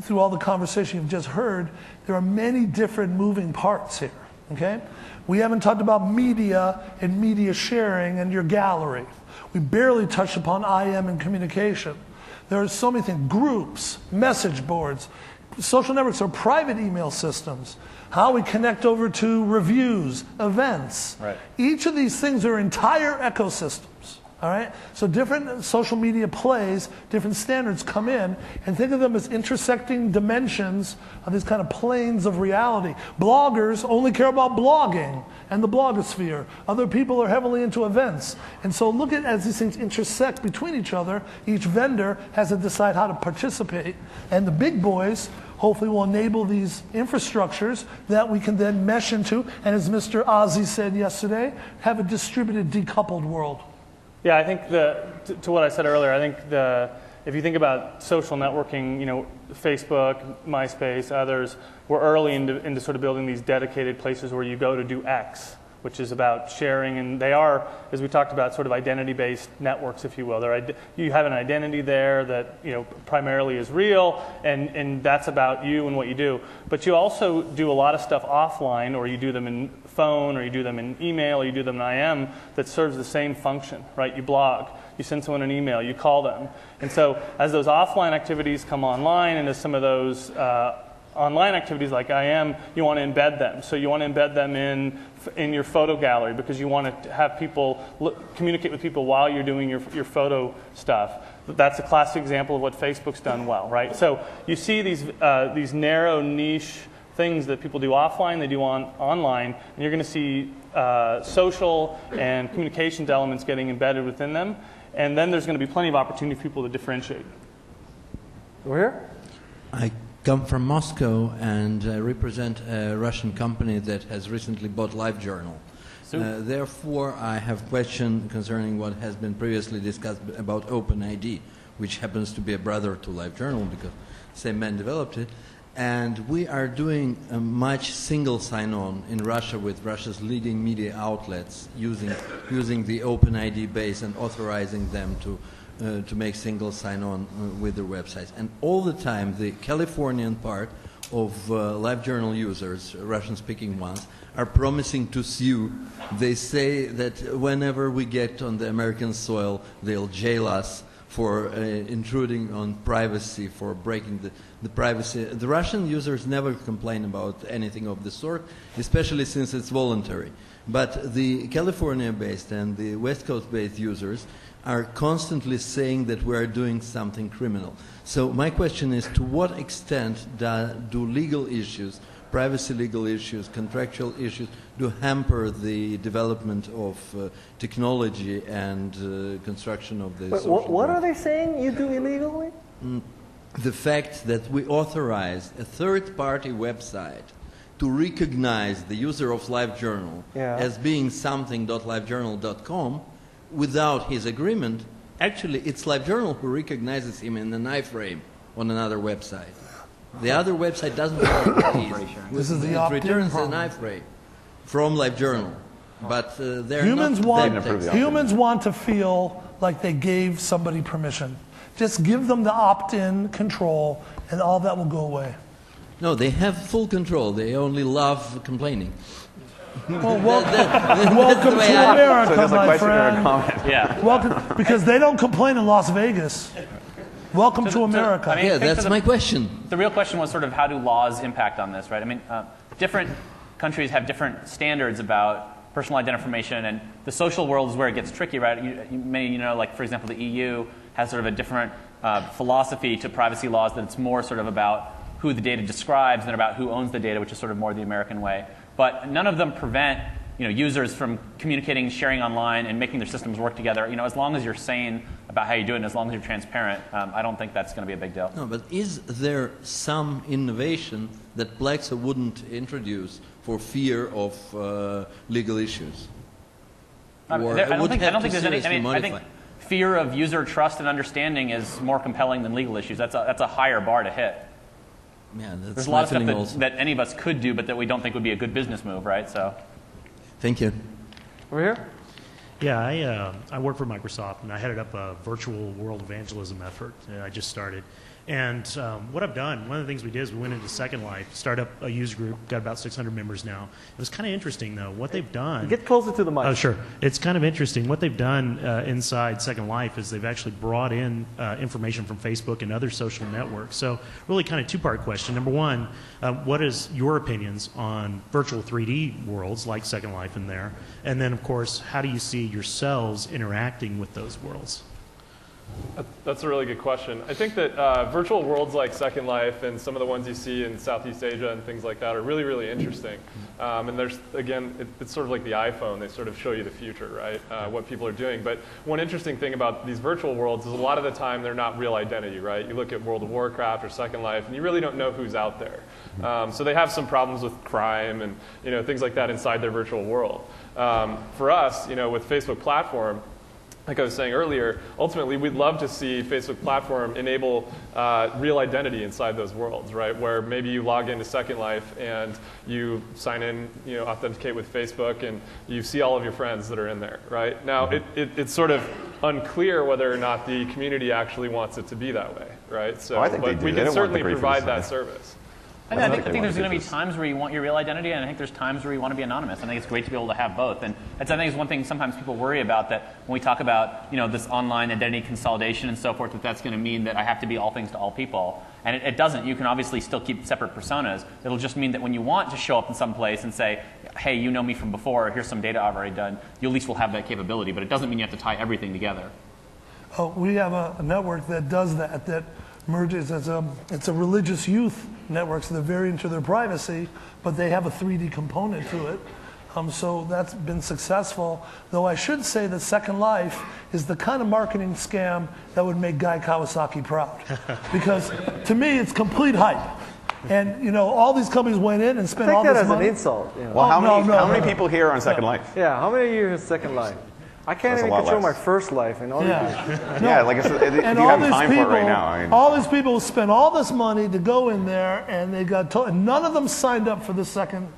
through all the conversation you've just heard, there are many different moving parts here, okay? We haven't talked about media and media sharing and your gallery. We barely touched upon IM and communication. There are so many things, groups, message boards, social networks are private email systems, how we connect over to reviews, events.
Right.
Each of these things are entire ecosystems. All right? So different social media plays, different standards come in, and think of them as intersecting dimensions of these kind of planes of reality. Bloggers only care about blogging and the blogosphere. Other people are heavily into events. And so look at as these things intersect between each other, each vendor has to decide how to participate. And the big boys hopefully will enable these infrastructures that we can then mesh into, and as Mr. Ozzie said yesterday, have a distributed, decoupled world.
Yeah, I think to what I said earlier, I think if you think about social networking, Facebook, MySpace, others, we're early into sort of building these dedicated places where you go to do X, which is about sharing, and they are, as we talked about, sort of identity-based networks, if you will. You have an identity there that primarily is real, and that's about you and what you do. But you also do a lot of stuff offline, or you do them in phone, or you do them in email, or you do them in IM that serves the same function, right? You blog, you send someone an email, you call them. And so as those offline activities come online, and as some of those online activities like IM, you want to embed them. So you want to embed them in your photo gallery, because you want to have people communicate with people while you're doing your photo stuff. That's a classic example of what Facebook's done well, right? So you see these narrow niche things that people do offline, they do online, and you're going to see social and communications elements getting embedded within them, and then there's going to be plenty of opportunity for people to differentiate.
Over here?
I come from Moscow, and I represent a Russian company that has recently bought LiveJournal. Therefore, I have a question concerning what has been previously discussed about OpenID, which happens to be a brother to LiveJournal because same man developed it. And we are doing a much single sign-on in Russia with Russia's leading media outlets using the OpenID base and authorizing them to make single sign-on with their websites. And all the time, the Californian part of LiveJournal users, Russian-speaking ones, are promising to sue. They say that whenever we get on the American soil, they'll jail us for intruding on privacy, for breaking the privacy. The Russian users never complain about anything of the sort, especially since it's voluntary. But the California-based and the West Coast-based users are constantly saying that we are doing something criminal. So my question is, to what extent do legal issues, privacy legal issues, contractual issues, do hamper the development of technology and construction of the social
What are they saying you do illegally?
The fact that we authorize a third-party website to recognize the user of LiveJournal as being something.livejournal.com without his agreement. Actually, it's LiveJournal who recognizes him in an iframe on another website. The other website doesn't recognize him.
This is the
it returns an iframe from LiveJournal. But they're
humans
not
humans want to feel like they gave somebody permission. Just give them the opt-in control, and all that will go away.
No, they have full control. They only love complaining.
Well, welcome to America,
So there's a
my
question or a
friend.
comment.
Yeah.
Welcome, because they don't complain in Las Vegas. Welcome to America.
I mean, I
Yeah,
think
that's
for
my question.
The real question was sort of how do laws impact on this, right? I mean, different countries have different standards about personal identity information, and the social world is where it gets tricky, right? Many you know, like for example, the EU has sort of a different philosophy to privacy laws, that it's more sort of about who the data describes than about who owns the data, which is sort of more the American way. But none of them prevent users from communicating, sharing online, and making their systems work together. As long as you're sane about how you do it, and as long as you're transparent, I don't think that's going to be a big deal.
No, but is there some innovation that Plaxo wouldn't introduce for fear of legal issues?
I don't think there's any. I think fear of user trust and understanding is more compelling than legal issues. That's a higher bar to hit.
Yeah, that's
There's a lot of stuff that any of us could do, but that we don't think would be a good business move, right? So,
Thank you.
Over here?
Yeah, I work for Microsoft, and I headed up a virtual world evangelism effort. I just started. And what I've done, one of the things we did is we went into Second Life, started up a user group, got about 600 members now. It was kind of interesting, though. What they've done...
Get closer to the mic.
Oh, sure. It's kind of interesting. What they've done inside Second Life is they've actually brought in information from Facebook and other social networks. So really kind of two-part question. Number one, what is your opinions on virtual 3D worlds like Second Life in there? And then, of course, how do you see yourselves interacting with those worlds?
That's a really good question. I think that virtual worlds like Second Life and some of the ones you see in Southeast Asia and things like that are really, really interesting. And there's, again, it's sort of like the iPhone. They sort of show you the future, right? What people are doing. But one interesting thing about these virtual worlds is a lot of the time they're not real identity, right? You look at World of Warcraft or Second Life, and you really don't know who's out there. So they have some problems with crime and things like that inside their virtual world. For us, with Facebook Platform, like I was saying earlier, ultimately we'd love to see Facebook Platform enable real identity inside those worlds, right? Where maybe you log into Second Life and you sign in, authenticate with Facebook, and you see all of your friends that are in there, right? Now, it's sort of unclear whether or not the community actually wants it to be that way, right? So,
I think they do.
We
They
can
don't want
certainly
the great
provide
features.
that service.
I think there's going to be times where you want your real identity, and I think there's times where you want to be anonymous. I think it's great to be able to have both. And that's, I think, is one thing sometimes people worry about, that when we talk about this online identity consolidation and so forth, that's going to mean that I have to be all things to all people. And it doesn't. You can obviously still keep separate personas. It'll just mean that when you want to show up in some place and say, hey, you know me from before, or here's some data I've already done, you at least will have that capability. But it doesn't mean you have to tie everything together.
Oh, we have a network that does that merges it's a religious youth network, so they're very into their privacy, but they have a 3D component to it. So that's been successful, though I should say that Second Life is the kind of marketing scam that would make Guy Kawasaki proud. Because to me, it's complete hype. And all these companies went in and spent all
Take
this
that as
money.
an insult.
Well, how many people here are on Second Life?
Yeah, how many of you are in Second Life? I can't
That's a
even
lot
control
less.
my first life. And all
Yeah, like I said, if
And
you
all
have
these
time
people,
for it right now.
all these people spent all this money to go in there, and they got told, and none of them signed up for the second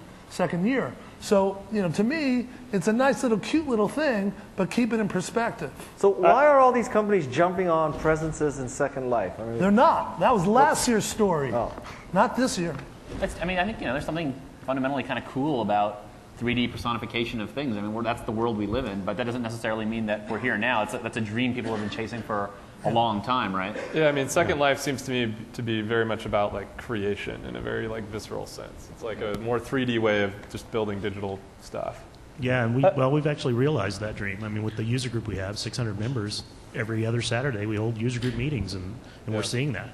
year. So, to me, it's a nice little, cute little thing, but keep it in perspective.
So why are all these companies jumping on presences in Second Life? I mean,
They're not. That was last year's story,
Oh.
not this year.
I think there's something fundamentally kind of cool about 3D personification of things. I mean, that's the world we live in, but that doesn't necessarily mean that we're here now. That's a dream people have been chasing for a long time, right?
Yeah, I mean, Second Life seems to me to be very much about like creation in a very like visceral sense. It's like a more 3D way of just building digital stuff.
Yeah, and we've actually realized that dream. I mean, with the user group we have, 600 members, every other Saturday we hold user group meetings, and we're seeing that.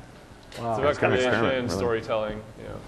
Wow. It's about
It's kind of
creation,
experiment, really.
storytelling.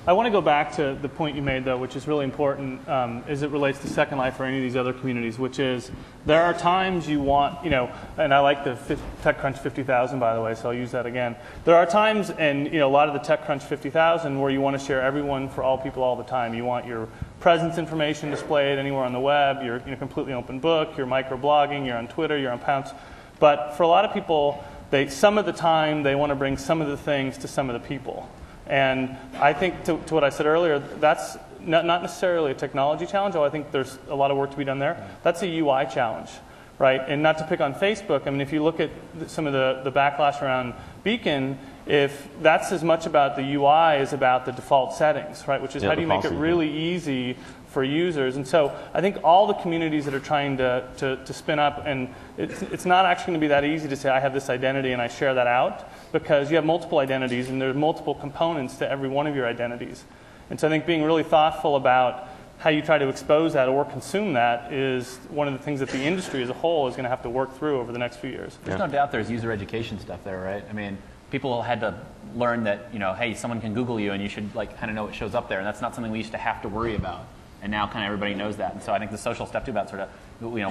I want to go back to the point you made, though, which is really important as it relates to Second Life or any of these other communities, which is there are times you want, and I like the TechCrunch 50,000, by the way, so I'll use that again. There are times, and a lot of the TechCrunch 50,000, where you want to share everyone for all people all the time. You want your presence information displayed anywhere on the web, your completely open book, you're microblogging, you're on Twitter, you're on Pounce. But for a lot of people, some of the time they want to bring some of the things to some of the people. And I think to what I said earlier, that's not necessarily a technology challenge, although I think there's a lot of work to be done there. That's a UI challenge, right? And not to pick on Facebook, I mean, if you look at some of the backlash around Beacon, if that's as much about the UI as about the default settings, right? Which is how do you make it really easy for users. And so I think all the communities that are trying to spin up, and it's not actually going to be that easy to say I have this identity and I share that out, because you have multiple identities and there's multiple components to every one of your identities. And so I think being really thoughtful about how you try to expose that or consume that is one of the things that the industry as a whole is going to have to work through over the next few years.
There's no doubt there's user education stuff there, right? I mean, people had to learn that, hey, someone can Google you and you should kind of know what shows up there, and that's not something we used to have to worry about. And now kind of everybody knows that. And so I think the social stuff too about sort of,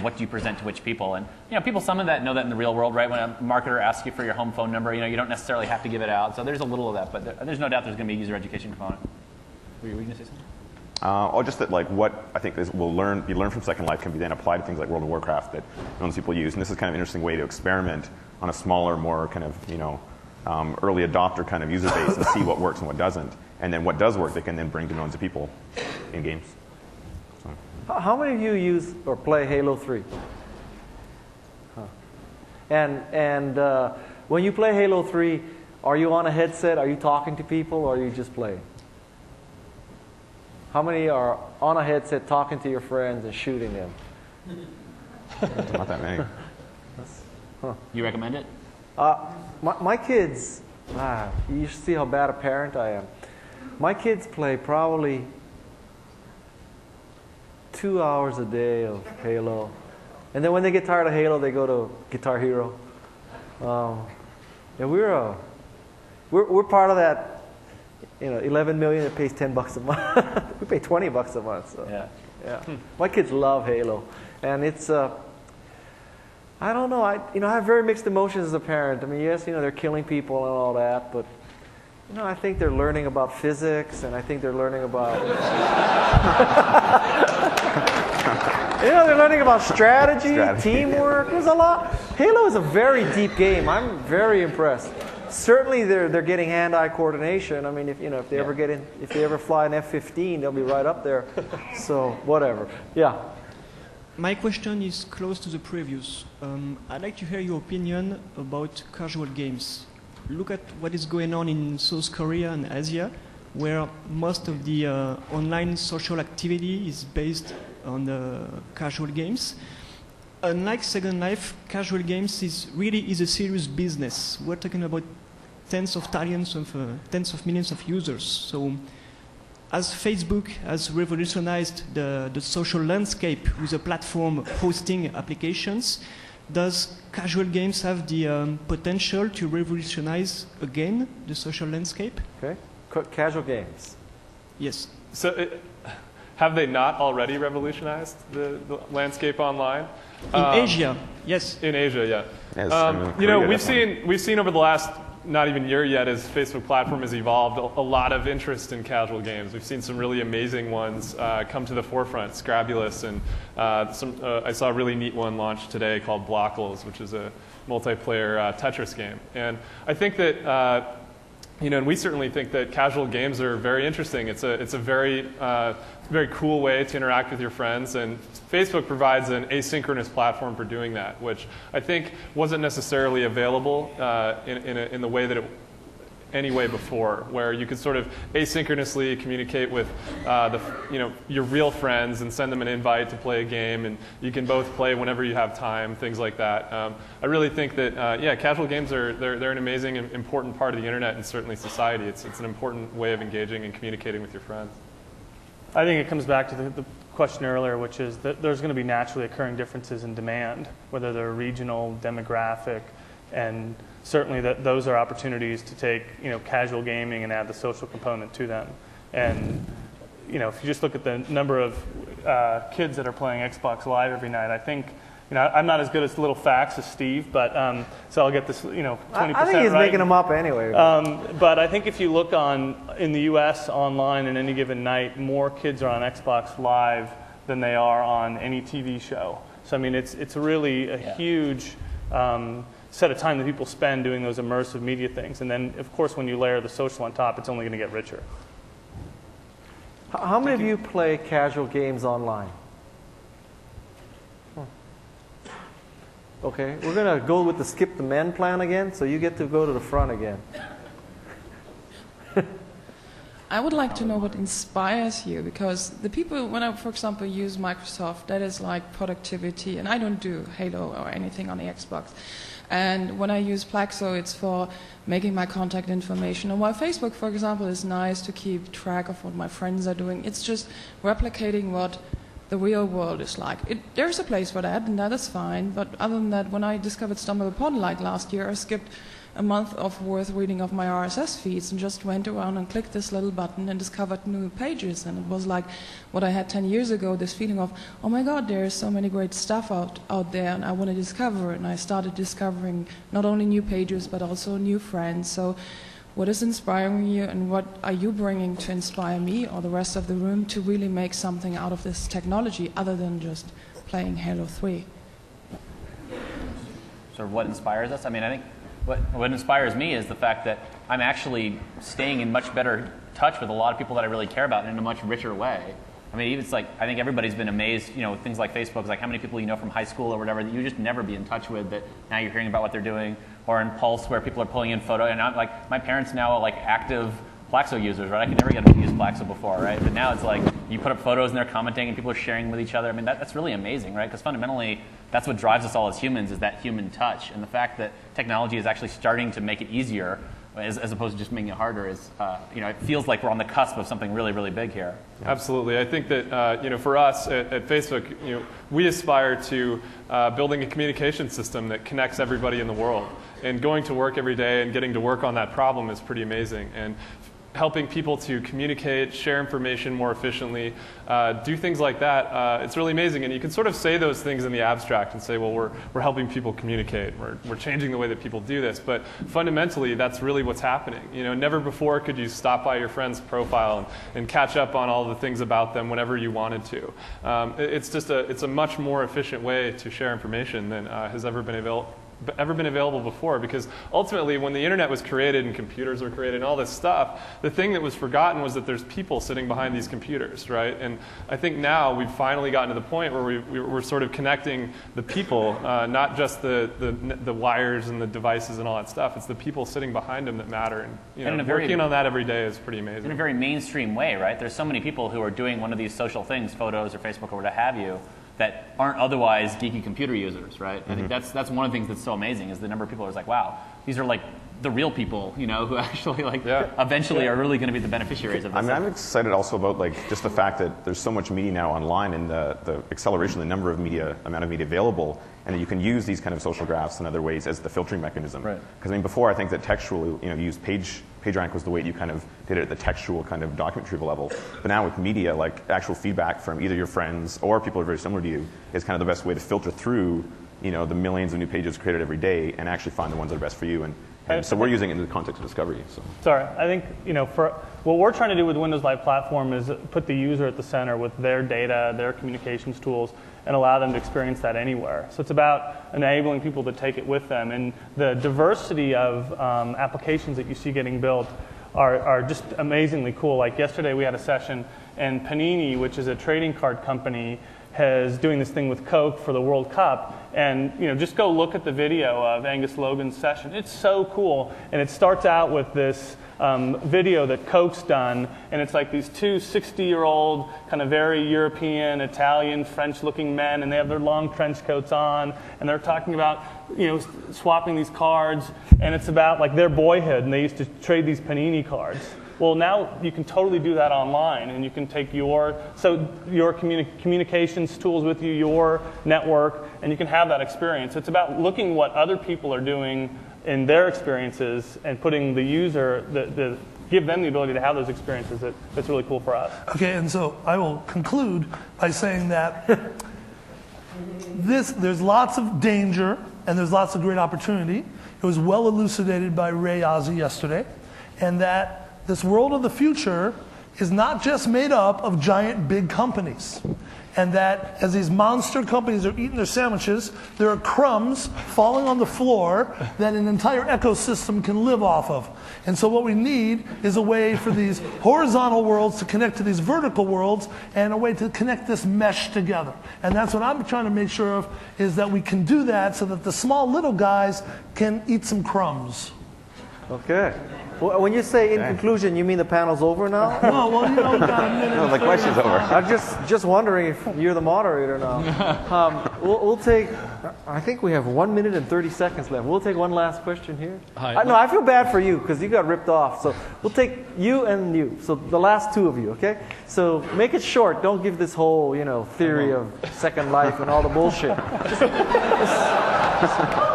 what do you present to which people? And, people, some of that know that in the real world, right? When a marketer asks you for your home phone number, you don't necessarily have to give it out. So there's a little of that, but there's no doubt there's going to be a user education component. Were you going to say something?
Just that, what I think will be learned from Second Life can be then applied to things like World of Warcraft that most people use. And this is kind of an interesting way to experiment on a smaller, more kind of, early adopter kind of user base and see what works and what doesn't. And then what does work, they can then bring to millions of people in games. So.
How many of you use or play Halo 3? Huh. And when you play Halo 3, are you on a headset? Are you talking to people, or are you just playing? How many are on a headset talking to your friends and shooting them?
Not that many.
You recommend it?
My kids, you should see how bad a parent I am. My kids play probably 2 hours a day of Halo. And then when they get tired of Halo, they go to Guitar Hero. And we're part of that 11 million that pays $10 a month. We pay $20 a month. So. Yeah. My kids love Halo, and it's I don't know. I have very mixed emotions as a parent. I mean, yes, they're killing people and all that, but I think they're learning about physics, and I think they're learning about they're learning about strategy, teamwork. There's a lot. Halo is a very deep game. I'm very impressed. Certainly, they're getting hand-eye coordination. I mean, if they ever fly an F-15, they'll be right up there. So whatever. Yeah.
My question is close to the previous. I'd like to hear your opinion about casual games. Look at what is going on in South Korea and Asia, where most of the online social activity is based on casual games. Unlike Second Life, casual games is a serious business. We're talking about tens of millions of users. So, as Facebook has revolutionized the social landscape with a platform hosting applications, does casual games have the potential to revolutionize again the social landscape?
Okay, casual games.
Yes.
So, have they not already revolutionized the landscape online?
In Asia, yes.
In Asia, yeah.
Yes,
we've seen over the last not even year yet, as Facebook platform has evolved, a lot of interest in casual games. We've seen some really amazing ones come to the forefront. Scrabulous, and I saw a really neat one launched today called Blockles, which is a multiplayer Tetris game. And I think that and we certainly think that casual games are very interesting. It's a very cool way to interact with your friends, and Facebook provides an asynchronous platform for doing that, which I think wasn't necessarily available in the way that anyway before, where you could sort of asynchronously communicate with your real friends and send them an invite to play a game, and you can both play whenever you have time, things like that. I really think that casual games they're an amazing and important part of the internet and certainly society. It's an important way of engaging and communicating with your friends.
I think it comes back to the question earlier, which is that there's going to be naturally occurring differences in demand, whether they're regional, demographic, and certainly those are opportunities to take casual gaming and add the social component to them. And if you just look at the number of kids that are playing Xbox Live every night, I think I'm not as good at little facts as Steve, but so I'll get this 20%
I think he's
right.
making them up anyway.
But I think if you look in the U.S. online in any given night, more kids are on Xbox Live than they are on any TV show. So I mean, it's really a huge set of time that people spend doing those immersive media things. And then, of course, when you layer the social on top, it's only going to get richer.
How many of you play casual games online? Okay, we're going to go with the skip the men plan again, so you get to go to the front again.
I would like to know what inspires you, because the people, when I, for example, use Microsoft, that is like productivity, and I don't do Halo or anything on the Xbox. And when I use Plaxo, it's for making my contact information. And while Facebook, for example, is nice to keep track of what my friends are doing, it's just replicating what the real world is like. There's a place for that, and that is fine. But other than that, when I discovered StumbleUpon like last year, I skipped a month of worth reading of my RSS feeds and just went around and clicked this little button and discovered new pages. And it was like what I had 10 years ago, this feeling of, oh my God, there's so many great stuff out there and I want to discover it. And I started discovering not only new pages, but also new friends. So what is inspiring you, and what are you bringing to inspire me or the rest of the room to really make something out of this technology other than just playing Halo 3?
So what inspires us? I mean, I think what inspires me is the fact that I'm actually staying in much better touch with a lot of people that I really care about in a much richer way. I mean, even it's like, I think everybody's been amazed, you know, with things like Facebook, like how many people you know from high school or whatever that you just never be in touch with, that now you're hearing about what they're doing, or in Pulse where people are pulling in photo, and I'm like, my parents now are like active Plaxo users, right? I could never get them to use Plaxo before, right? But now it's like, you put up photos and they're commenting and people are sharing with each other. I mean, that's really amazing, right? Because fundamentally, that's what drives us all as humans, is that human touch. And the fact that technology is actually starting to make it easier as opposed to just making it harder is, you know, it feels like we're on the cusp of something really, really big here.
Absolutely. I think that, you know, for us at Facebook, you know, we aspire to building a communication system that connects everybody in the world. And going to work every day and getting to work on that problem is pretty amazing. And helping people to communicate, share information more efficiently, do things like that, it's really amazing. And you can sort of say those things in the abstract and say, well, we're helping people communicate. We're changing the way that people do this. But fundamentally, that's really what's happening. You know, never before could you stop by your friend's profile and catch up on all the things about them whenever you wanted to. It's just it's a much more efficient way to share information than has ever been available before, because ultimately when the internet was created and computers were created and all this stuff, the thing that was forgotten was that there's people sitting behind these computers, right? And I think now we've finally gotten to the point where we're sort of connecting the people, not just the wires and the devices and all that stuff. It's the people sitting behind them that matter, and you know, working on that every day is pretty amazing. In
a very mainstream way, right? There's so many people who are doing one of these social things, photos or Facebook or what have you, that aren't otherwise geeky computer users, right? I think that's one of the things that's so amazing, is the number of people who's like, wow, these are like the real people, you know, who actually like eventually are really going to be the beneficiaries of this.
I mean, I'm excited also about like just the fact that there's so much media now online, and the acceleration, the number of amount of media available, and that you can use these kind of social graphs and other ways as the filtering mechanism. Right. Because I mean, before I think that textual, you know, you used PageRank was the way you kind of did it at the textual kind of document retrieval level. But now with media, like actual feedback from either your friends or people who are very similar to you is kind of the best way to filter through, you know, the millions of new pages created every day and actually find the ones that are best for you. And so we're using it in the context of discovery. So.
Sorry, I think, you know, for what we're trying to do with the Windows Live Platform is put the user at the center with their data, their communications tools, and allow them to experience that anywhere. So it's about enabling people to take it with them. And the diversity of applications that you see getting built are just amazingly cool. Like yesterday we had a session, and Panini, which is a trading card company, is doing this thing with Coke for the World Cup. And you know, just go look at the video of Angus Logan's session. It's so cool. And it starts out with this video that Coke's done, and it's like these two 60-year-old, kind of very European, Italian, French-looking men, and they have their long trench coats on, and they're talking about, you know, swapping these cards, and it's about like their boyhood, and they used to trade these Panini cards. Well, now you can totally do that online, and you can take your communications tools with you, your network, and you can have that experience. It's about looking what other people are doing in their experiences and putting the user, give them the ability to have those experiences. That's really cool for us.
Okay, and so I will conclude by saying that there's lots of danger and there's lots of great opportunity. It was well elucidated by Ray Ozzie yesterday, and that this world of the future is not just made up of giant big companies. And that as these monster companies are eating their sandwiches, there are crumbs falling on the floor that an entire ecosystem can live off of. And so what we need is a way for these horizontal worlds to connect to these vertical worlds, and a way to connect this mesh together. And that's what I'm trying to make sure of, is that we can do that so that the small little guys can eat some crumbs.
Okay. Well, when you say in conclusion, you mean the panel's over now?
No, well, you know, we've got a minute.
No, the question's over.
I'm just wondering if you're the moderator now. We'll take, I think we have 1 minute and 30 seconds left. We'll take one last question here.
Hi.
No, I feel bad for you because you got ripped off. So we'll take you and you. So the last two of you, okay? So make it short. Don't give this whole, theory of Second Life and all the bullshit. Just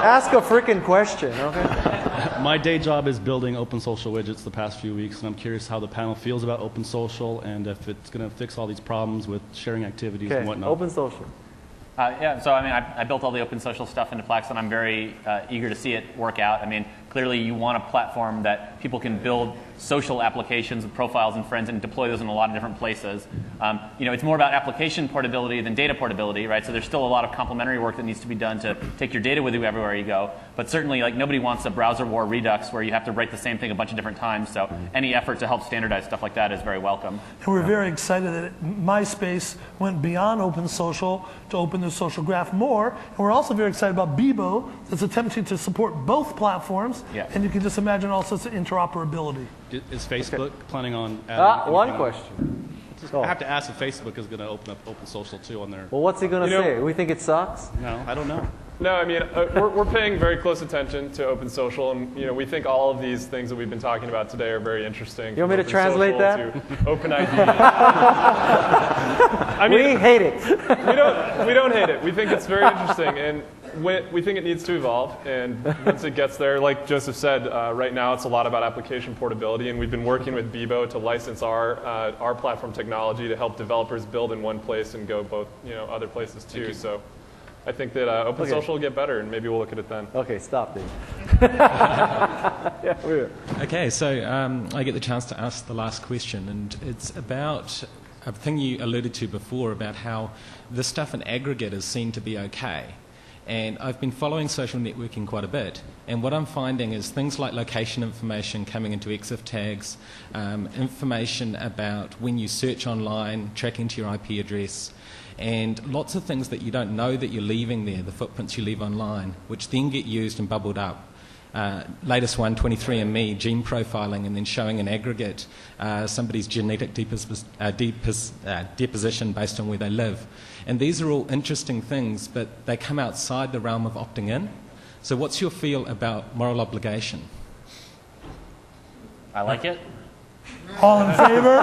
ask a freaking question, okay?
My day job is building open social widgets the past few weeks, and I'm curious how the panel feels about open social and if it's going to fix all these problems with sharing activities and whatnot.
Open social.
Yeah, so I built all the open social stuff into Plex, and I'm very eager to see it work out. I mean, clearly you want a platform that people can build social applications with profiles and friends and deploy those in a lot of different places. It's more about application portability than data portability, right? So there's still a lot of complementary work that needs to be done to take your data with you everywhere you go. But certainly, nobody wants a browser war redux where you have to write the same thing a bunch of different times. So any effort to help standardize stuff like that is very welcome.
And we're very excited that MySpace went beyond open social to open the social graph more. And we're also very excited about Bebo that's attempting to support both platforms.
Yeah.
And you can just imagine all sorts of interoperability.
Is Facebook planning on adding...
One question.
I have to ask if Facebook is going to open up open social too on their...
Well, what's he going to say? We think it sucks?
No, I don't know.
No, I mean, we're paying very close attention to open social, and we think all of these things that we've been talking about today are very interesting.
You want me to translate that?
To open ID. I mean,
we hate it.
we don't hate it. We think it's very interesting, and we think it needs to evolve. And once it gets there, like Joseph said, right now it's a lot about application portability, and we've been working with Bebo to license our platform technology to help developers build in one place and go both other places too. So I think that open social will get better, and maybe we'll look at it then.
Okay, stop, Dave.
Okay, so I get the chance to ask the last question, and it's about a thing you alluded to before about how this stuff in aggregate is seen to be okay. And I've been following social networking quite a bit, and what I'm finding is things like location information coming into EXIF tags, information about when you search online, tracking to your IP address, and lots of things that you don't know that you're leaving there, the footprints you leave online, which then get used and bubbled up. Latest one, 23andMe, gene profiling, and then showing in aggregate somebody's genetic deposition based on where they live. And these are all interesting things, but they come outside the realm of opting in. So what's your feel about moral obligation?
I like it.
All in favor?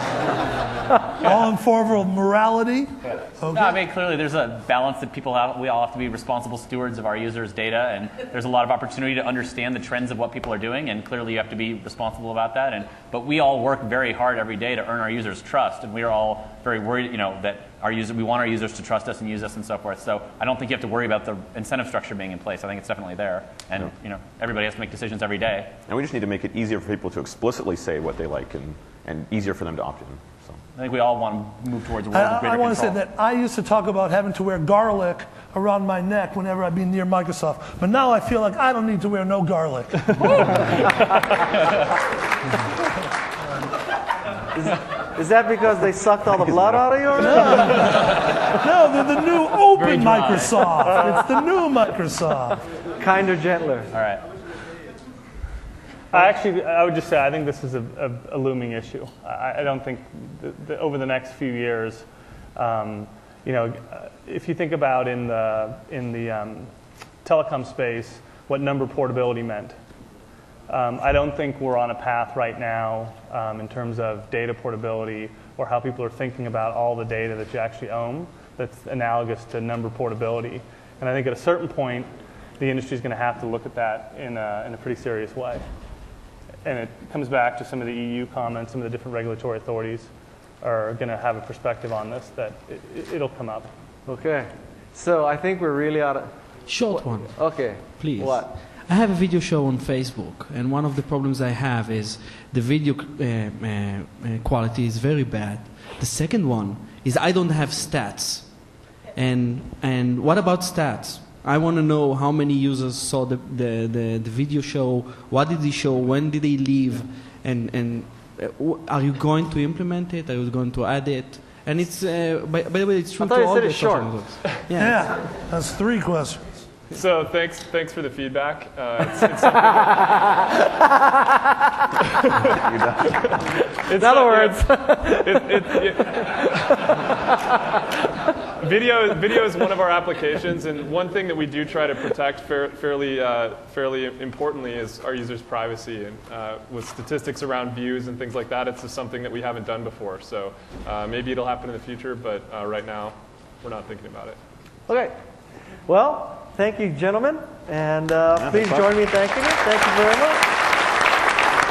All in favor of morality? Okay.
No, I mean, clearly there's a balance that we all have to be responsible stewards of our users' data, and there's a lot of opportunity to understand the trends of what people are doing, and clearly you have to be responsible about that. But we all work very hard every day to earn our users' trust, and we are all very worried, that we want our users to trust us and use us and so forth. So I don't think you have to worry about the incentive structure being in place. I think it's definitely there, and everybody has to make decisions every day.
And we just need to make it easier for people to explicitly say what they like and easier for them to opt in. So.
I think we all want to move towards a world of greater
I want to
control.
say that I used to talk about having to wear garlic around my neck whenever I'd be near Microsoft, but now I feel like I don't need to wear no garlic.
Is that because they sucked all the blood out of you?
No, they're the new open Microsoft. It's the new Microsoft.
Kinder, gentler.
All right. I would just say I think this is a looming issue. I don't think that over the next few years, if you think about in the telecom space what number portability meant, I don't think we're on a path right now in terms of data portability or how people are thinking about all the data that you actually own that's analogous to number portability. And I think at a certain point, the industry is going to have to look at that in a pretty serious way. And it comes back to some of the EU comments, some of the different regulatory authorities are going to have a perspective on this, that it'll come up.
Okay. So I think we're really out of...
Short one.
Okay.
Please.
What?
I have a video show on Facebook, and one of the problems I have is the video quality is very bad. The second one is I don't have stats. And what about stats? I want to know how many users saw the video show, what did they show, when did they leave, and are you going to implement it? Are you going to add it? And it's, by the way, it's true to all the social networks.
Yeah, that's 3 questions.
So thanks for the feedback.
In other words,
video is one of our applications, and one thing that we do try to protect fairly importantly is our users' privacy. And with statistics around views and things like that, it's just something that we haven't done before. So maybe it'll happen in the future, but right now we're not thinking about it.
Okay. Well, thank you, gentlemen, and please join me in thanking you. Thank you very much.